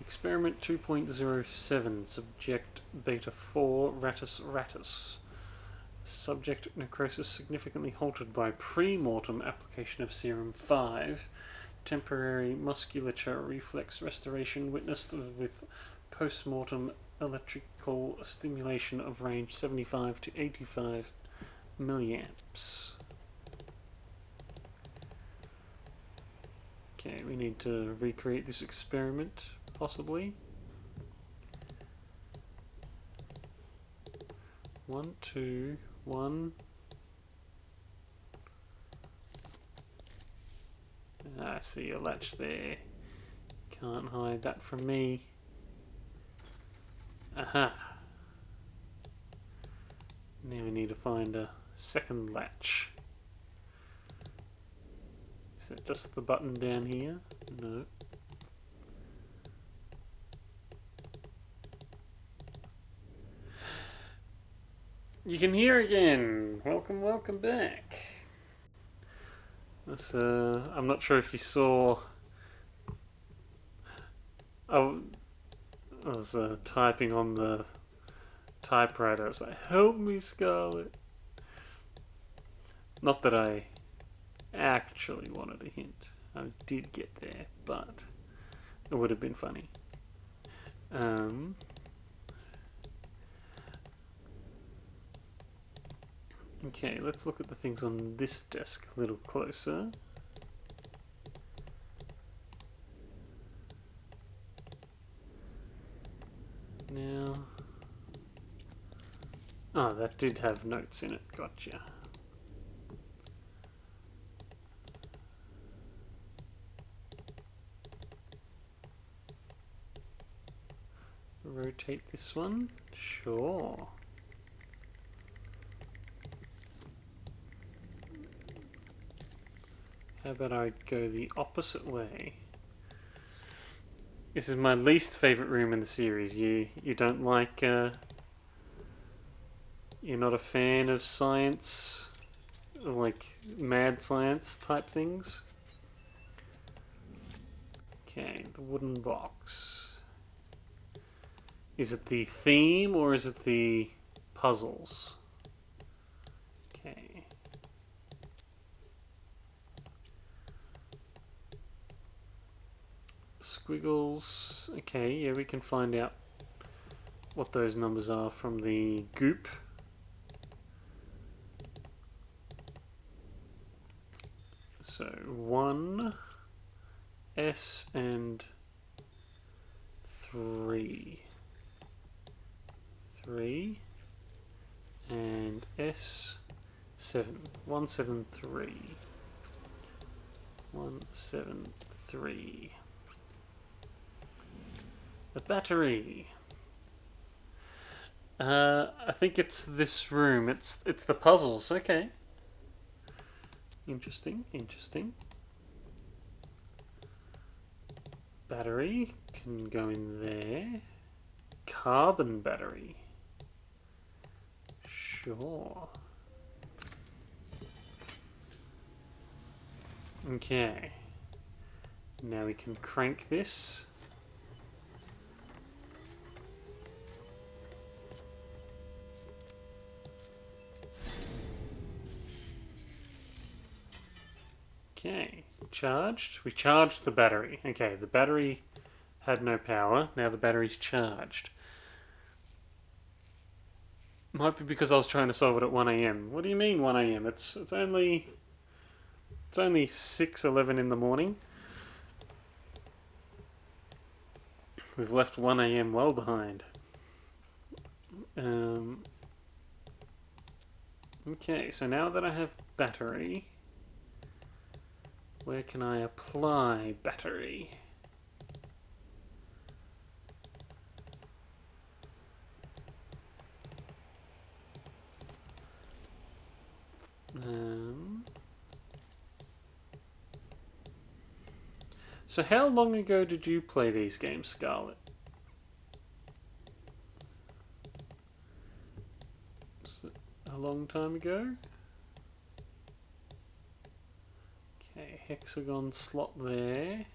Experiment 2.07, subject beta 4, ratus ratus. Subject necrosis significantly halted by pre-mortem application of serum 5. Temporary musculature reflex restoration witnessed with post-mortem electrical stimulation of range 75 to 85 milliamps. Okay, we need to recreate this experiment, possibly. 1, 2, 1. I see a latch there. Can't hide that from me. Aha! Now we need to find a second latch. Is that just the button down here? No. You can hear again! Welcome, welcome back. That's, I'm not sure if you saw... I was typing on the typewriter. I was like, help me, Scarlet. Not that I actually wanted a hint. I did get there, but it would have been funny. Okay, let's look at the things on this desk a little closer. Now... Oh, that did have notes in it. Gotcha. Rotate this one? Sure. How about I go the opposite way? This is my least favourite room in the series. You don't like... you're not a fan of science? Like, mad science type things? Okay, the wooden box. Is it the theme or is it the puzzles? Okay. Squiggles. Okay, yeah, we can find out what those numbers are from the goop. So 1, S, and 3. 3 and S, 7. 173. 173. The battery. I think it's this room. It's the puzzles. Okay. Interesting. Interesting. Battery can go in there. Carbon battery. Sure. Okay. Now we can crank this. Okay. Charged. We charged the battery. Okay, the battery had no power. Now the battery's charged. Might be because I was trying to solve it at 1 a.m. What do you mean 1 a.m.? It's only 6:11 in the morning. We've left 1 a.m. well behind. Okay, so now that I have battery, where can I apply battery? So how long ago did you play these games, Scarlet? A long time ago? Okay, hexagon slot there.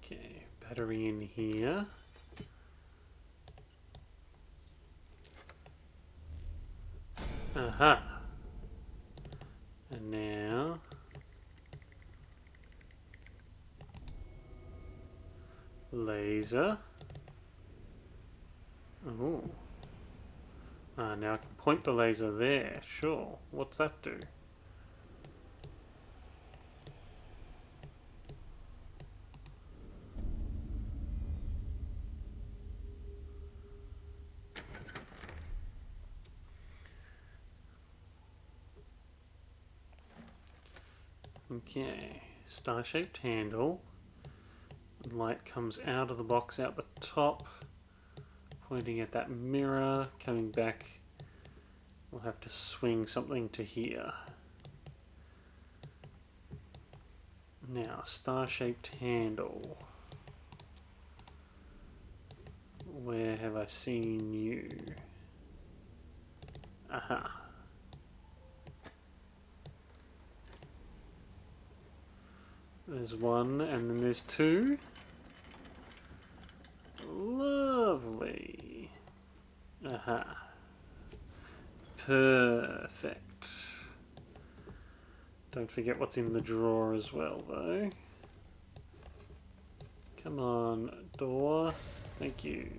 Okay, battery in here. Aha. And now laser. Oh. Now I can point the laser there. Sure. What's that do? Okay. Star-shaped handle. Light comes out of the box out the top, pointing at that mirror, coming back. We'll have to swing something to here. Now, star-shaped handle. Where have I seen you? Aha. There's one, and then there's two. Lovely. Aha. Perfect. Don't forget what's in the drawer as well, though. Come on, door. Thank you.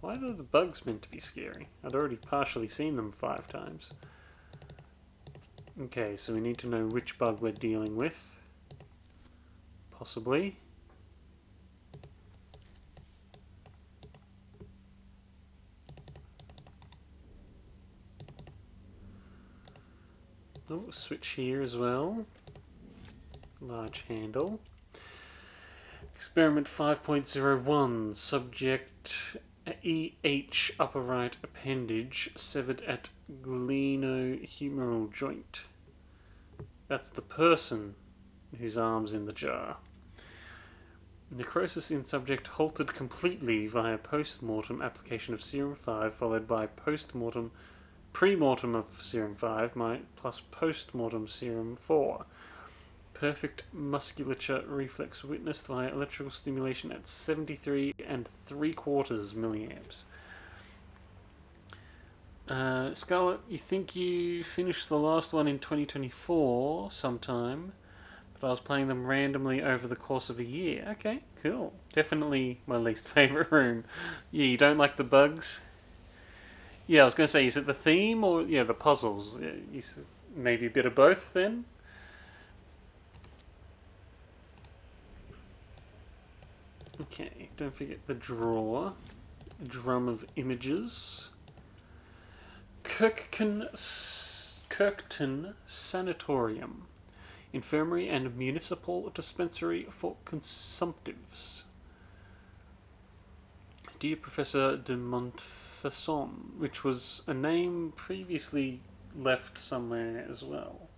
Why are the bugs meant to be scary? I'd already partially seen them 5 times. Okay, so we need to know which bug we're dealing with. Possibly. Oh, switch here as well. Large handle. Experiment 5.01. Subject EH upper right appendage severed at glenohumeral joint. That's the person whose arm's in the jar. Necrosis in subject halted completely via post-mortem application of serum 5, followed by pre-mortem of serum 5 plus post-mortem serum 4. Perfect musculature reflex witnessed via electrical stimulation at 73 and 3/4 milliamps. Scarlet, you think you finished the last one in 2024 sometime, but I was playing them randomly over the course of a year. Okay, cool. Definitely my least favourite room. Yeah, you don't like the bugs? Yeah, I was going to say, is it the theme or the puzzles? Maybe a bit of both then? Okay, don't forget the drawer. A drum of images. Kirkton Sanatorium. Infirmary and municipal dispensary for consumptives. Dear Professor de Montfaucon, which was a name previously left somewhere as well.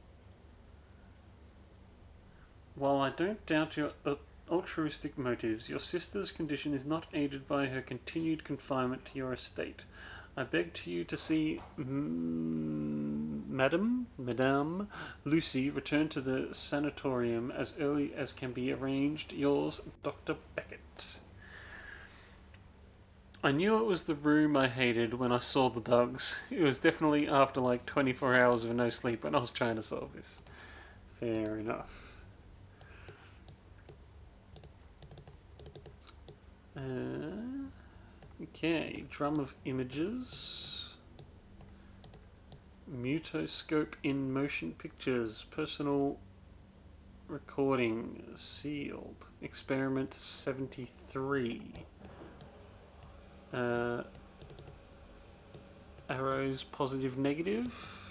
While I don't doubt your altruistic motives, your sister's condition is not aided by her continued confinement to your estate. I beg to you to see Madame Lucy return to the sanatorium as early as can be arranged. Yours, Dr. Beckett. I knew it was the room I hated when I saw the bugs. It was definitely after like 24 hours of no sleep when I was trying to solve this. Fair enough. Okay, drum of images. Mutoscope in motion pictures. Personal recording sealed. Experiment 73. Arrows positive negative.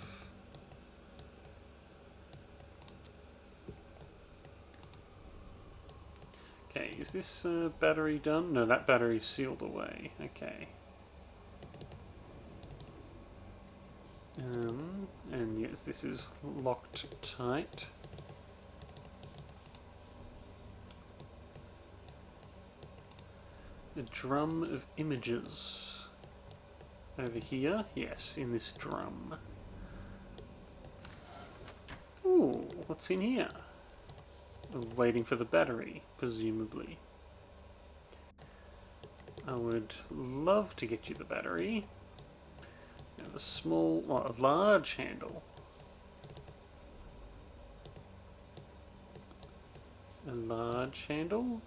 Okay, is this battery done? No, that battery's sealed away. Okay. And yes, this is locked tight. A drum of images. Over here? Yes, in this drum. Ooh, what's in here? Waiting for the battery, presumably. I would love to get you the battery. Now a large handle. A large handle.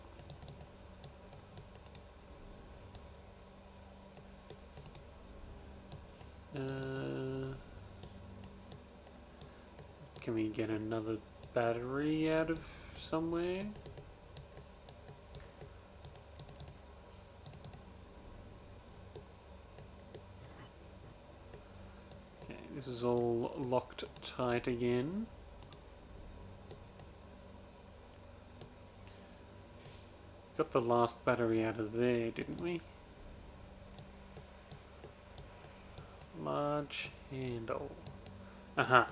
Can we get another battery out of somewhere? Okay, this is all locked tight again. Got the last battery out of there, didn't we? Large handle. Aha.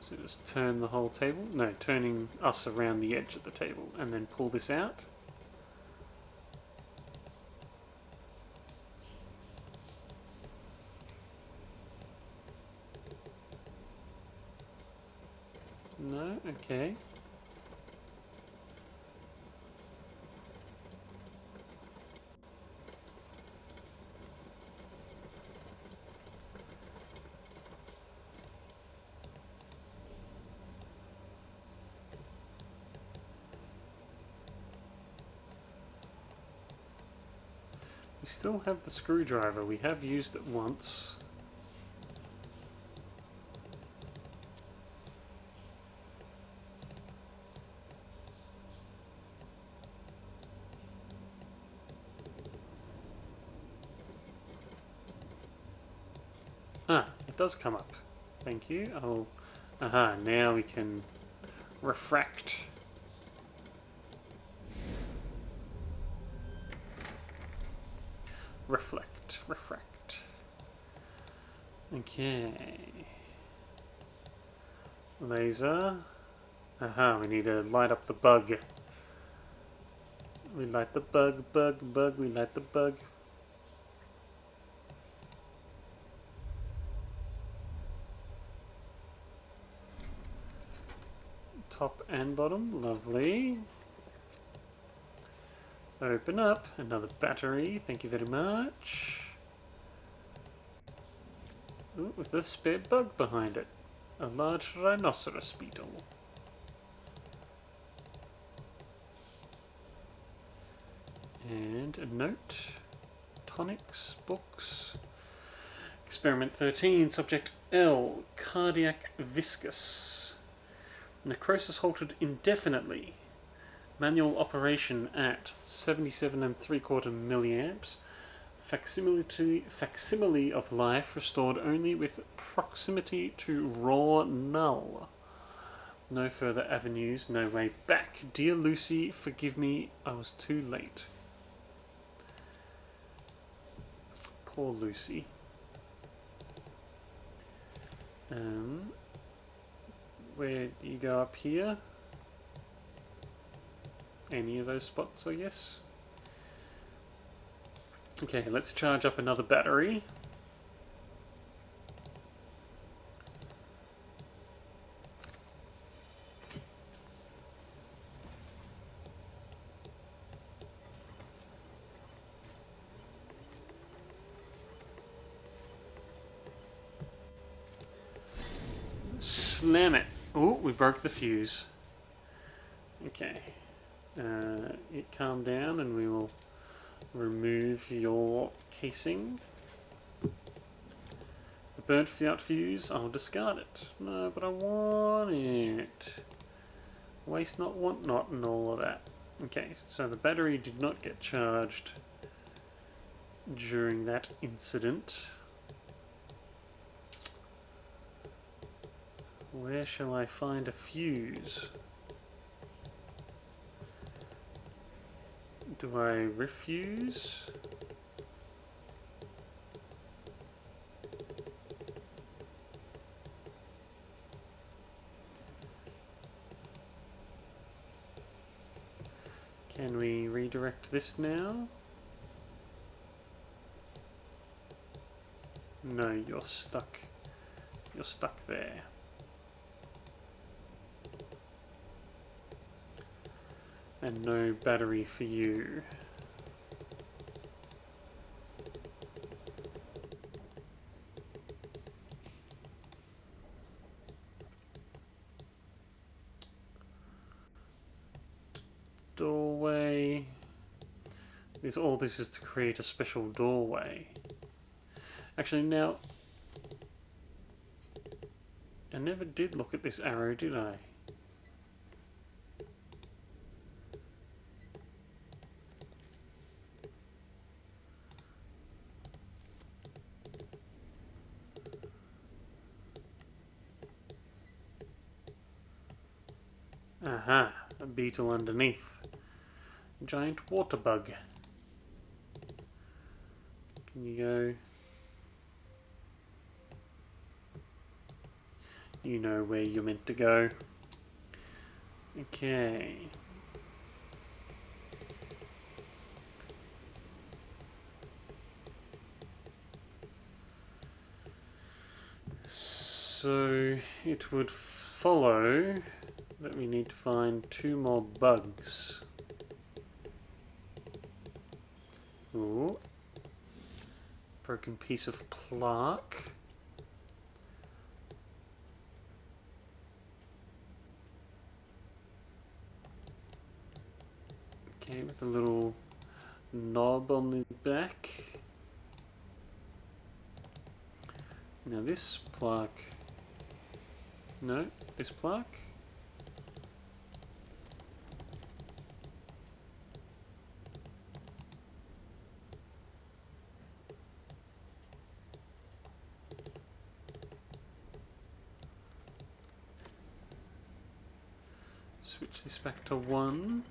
So just turn the whole table. No, turning us around the edge of the table and then pull this out. No? Okay. We still have the screwdriver. We have used it once. Ah, it does come up. Thank you. Aha, now we can refract. Refract. Okay. Laser. Aha, we need to light up the bug. We light the bug, we light the bug. Top and bottom, lovely. Open up, another battery, thank you very much. Ooh, with a spare bug behind it. A large rhinoceros beetle. And a note. Tonics, books. Experiment 13, subject L, cardiac viscous. Necrosis halted indefinitely. Manual operation at 77 3/4 milliamps. Facsimile of life restored only with proximity to raw null. No further avenues, no way back. Dear Lucy, forgive me, I was too late. Poor Lucy. Where do you go up here? Any of those spots, I guess. Okay, let's charge up another battery. Slam it. Oh, we broke the fuse. Okay. It calmed down and we will remove your casing. The burnt out fuse, I'll discard it. No, but I want it. Waste not, want not, and all of that. Okay, so the battery did not get charged during that incident. Where shall I find a fuse? Do I refuse? Can we redirect this now? No, you're stuck. You're stuck there. And no battery for you. Doorway. All this is to create a special doorway. Actually, now, I never did look at this arrow, did I? Aha, a beetle underneath. Giant water bug. Can you go? You know where you're meant to go. Okay. So it would follow that we need to find 2 more bugs. Ooh. Broken piece of plaque. Okay, with a little knob on the back. Now this plaque. No, this plaque. Switch this back to 1.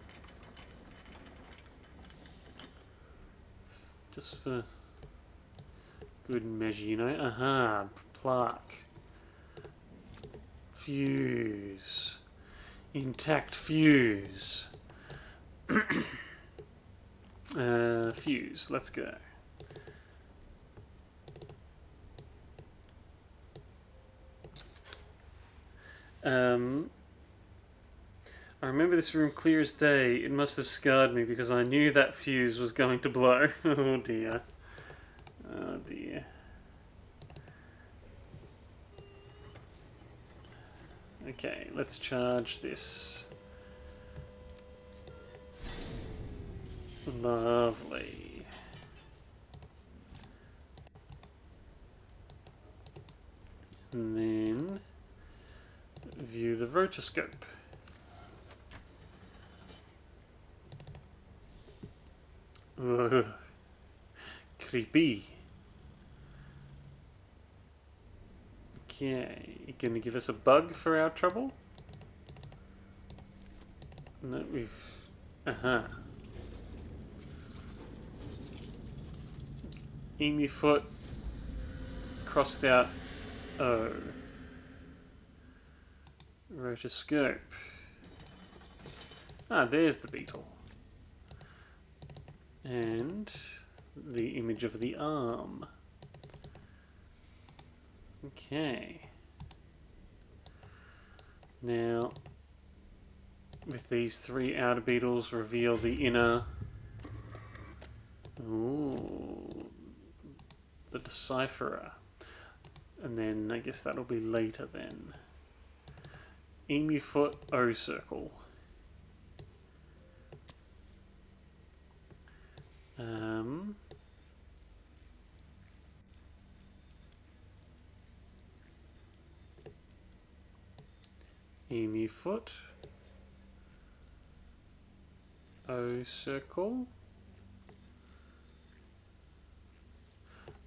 Just for good measure, you know. Aha, plaque. Fuse. Intact fuse. Fuse, let's go. I remember this room clear as day. It must have scarred me because I knew that fuse was going to blow. Oh dear. Oh dear. Okay, let's charge this. Lovely. And then view the rotoscope. Ugh. Creepy. Okay, you gonna give us a bug for our trouble? No, we've... Emu foot crossed out O. Rotoscope. Ah, there's the beetle. And the image of the arm. Okay. Now, with these three outer beetles, reveal the inner. Ooh, the decipherer. And then I guess that'll be later then. Emu foot, O circle. Emu foot, O circle.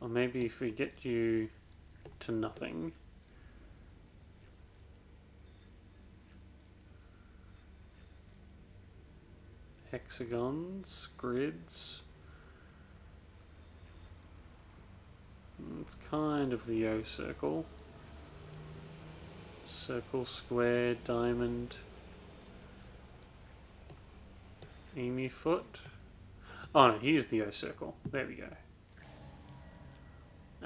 Or maybe if we get you to nothing. Hexagons, grids. It's kind of the O circle. Circle, square, diamond. Emu foot. Oh no, here's the O circle. There we go.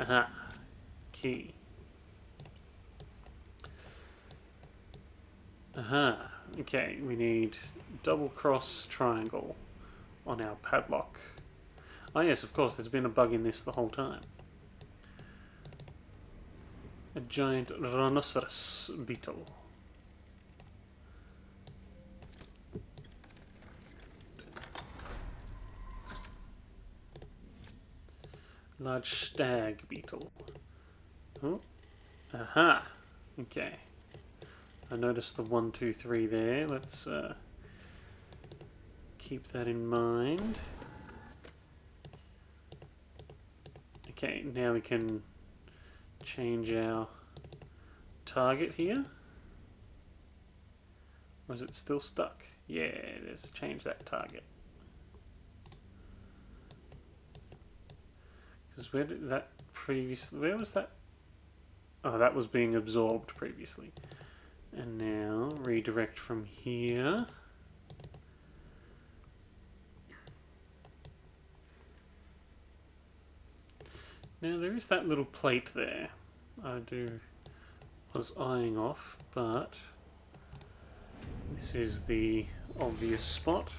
Aha. Key. Aha. Okay, we need double cross triangle on our padlock. Oh yes, of course, there's been a bug in this the whole time. A giant rhinoceros beetle. Large stag beetle. Oh. Aha. Okay. I noticed the 1, 2, 3 there. Let's keep that in mind. Okay, now we can change our target here. Or is it still stuck? Yeah, let's change that target. Because where did that previously... Where was that? Oh, that was being absorbed previously. And now redirect from here. Now there is that little plate there I was eyeing off, but this is the obvious spot.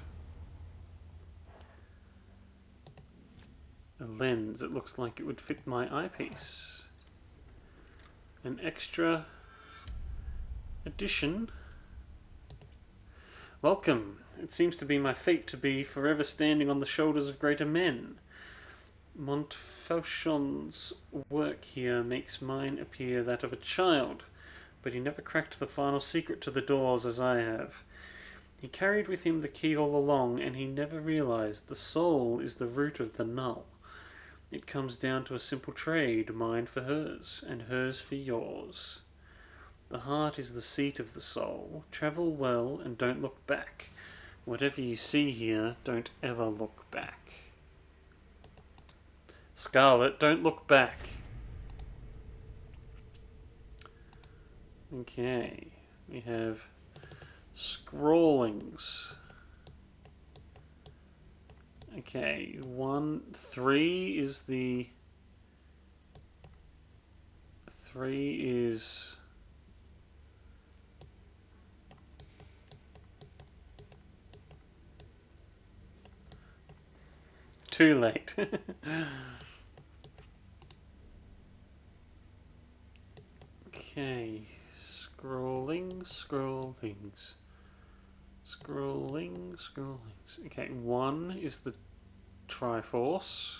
A lens, it looks like it would fit my eyepiece. An extra addition. Welcome. It seems to be my fate to be forever standing on the shoulders of greater men. Montfaucon's work here makes mine appear that of a child, but he never cracked the final secret to the doors as I have. He carried with him the key all along, and he never realized the soul is the root of the null. It comes down to a simple trade, mine for hers, and hers for yours. The heart is the seat of the soul. Travel well and don't look back. Whatever you see here, don't ever look back. Scarlet, don't look back. Okay, we have scrawlings. Okay, 3 is the... 3 is... Too late. Okay, scrollings. Okay, 1 is the Triforce.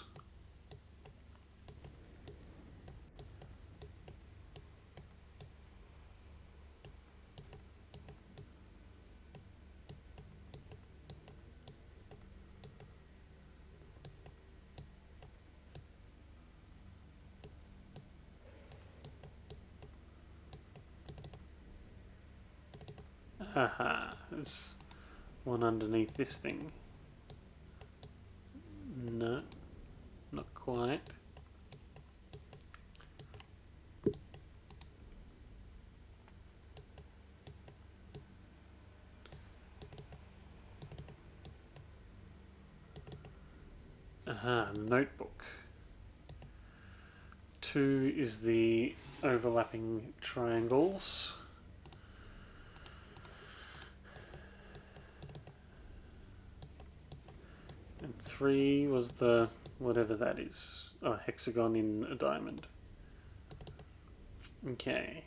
Haha, there's one underneath this thing. No, not quite. Aha, notebook. 2 is the overlapping triangles. And 3 was the whatever that is. Oh, hexagon in a diamond. Okay.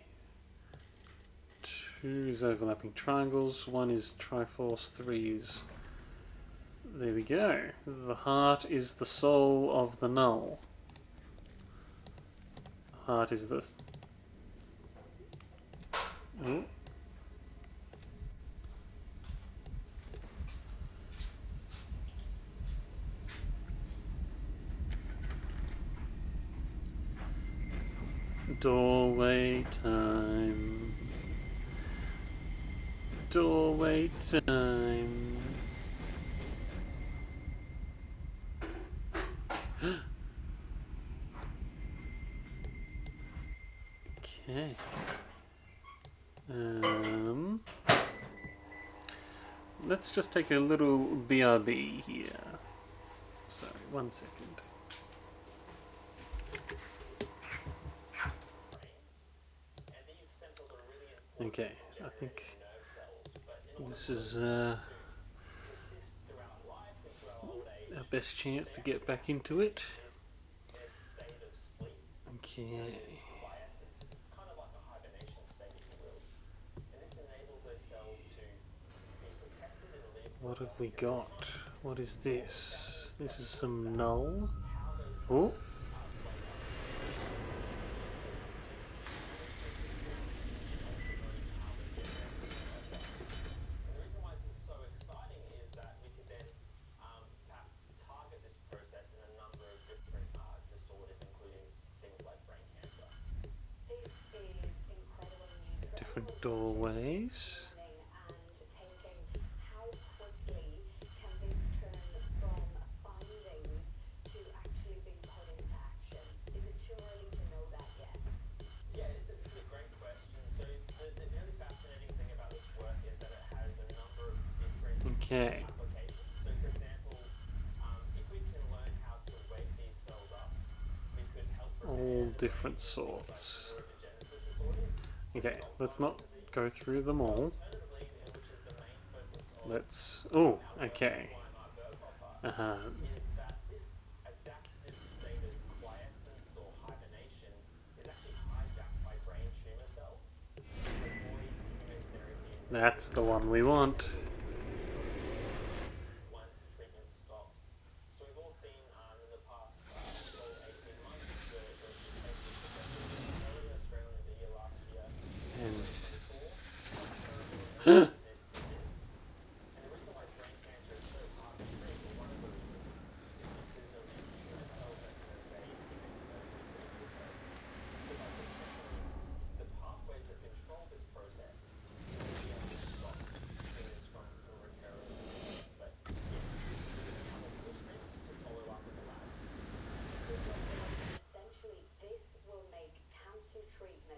2 is overlapping triangles. 1 is Triforce. 3 is... There we go. The heart is the soul of the null. The heart is the... Oh. Doorway time. Doorway time. Okay. Let's just take a little BRB here. Sorry, 1 second. Okay, I think this is our best chance to get back into it. Okay. What have we got? What is this? This is some null. Oh. Different doorways. Okay. All different sorts. Okay, let's not go through them all. Let's... Oh, okay. That's the one we want. And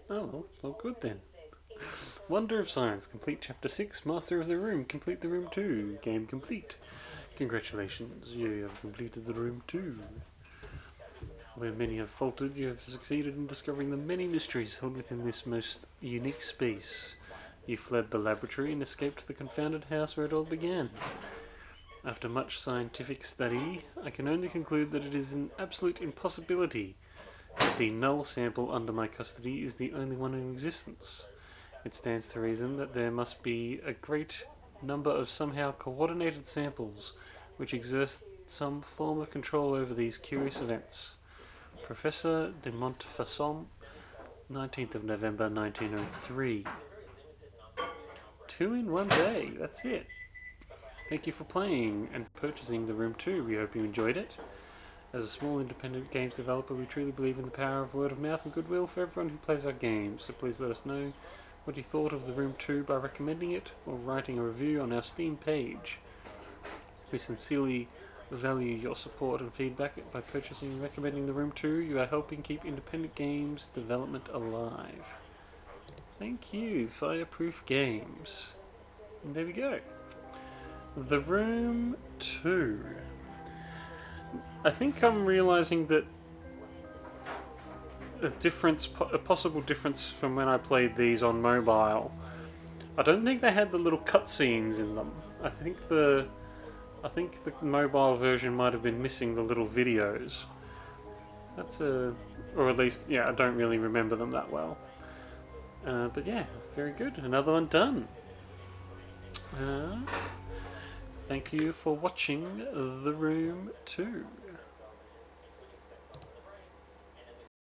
oh, well, good then. Wonder of Science, complete Chapter 6, Master of the Room, complete the Room 2, game complete. Congratulations, you have completed the Room 2. Where many have faltered, you have succeeded in discovering the many mysteries held within this most unique space. You fled the laboratory and escaped the confounded house where it all began. After much scientific study, I can only conclude that it is an absolute impossibility that the null sample under my custody is the only one in existence. It stands to reason that there must be a great number of somehow coordinated samples which exert some form of control over these curious events. Professor de Montfaucon, 19th of November 1903. 2 in 1 day, that's it. Thank you for playing and purchasing the Room 2. We hope you enjoyed it. As a small independent games developer, we truly believe in the power of word of mouth and goodwill for everyone who plays our games, so please let us know what you thought of the Room 2 by recommending it or writing a review on our Steam page. We sincerely value your support and feedback. By purchasing and recommending the Room 2, you are helping keep independent games development alive. Thank you, Fireproof Games. And there we go. The Room 2. I think I'm realizing that a possible difference from when I played these on mobile. I don't think they had the little cutscenes in them. I think the mobile version might have been missing the little videos. Or at least, yeah, I don't really remember them that well. But yeah, very good. Another one done. Thank you for watching The Room 2.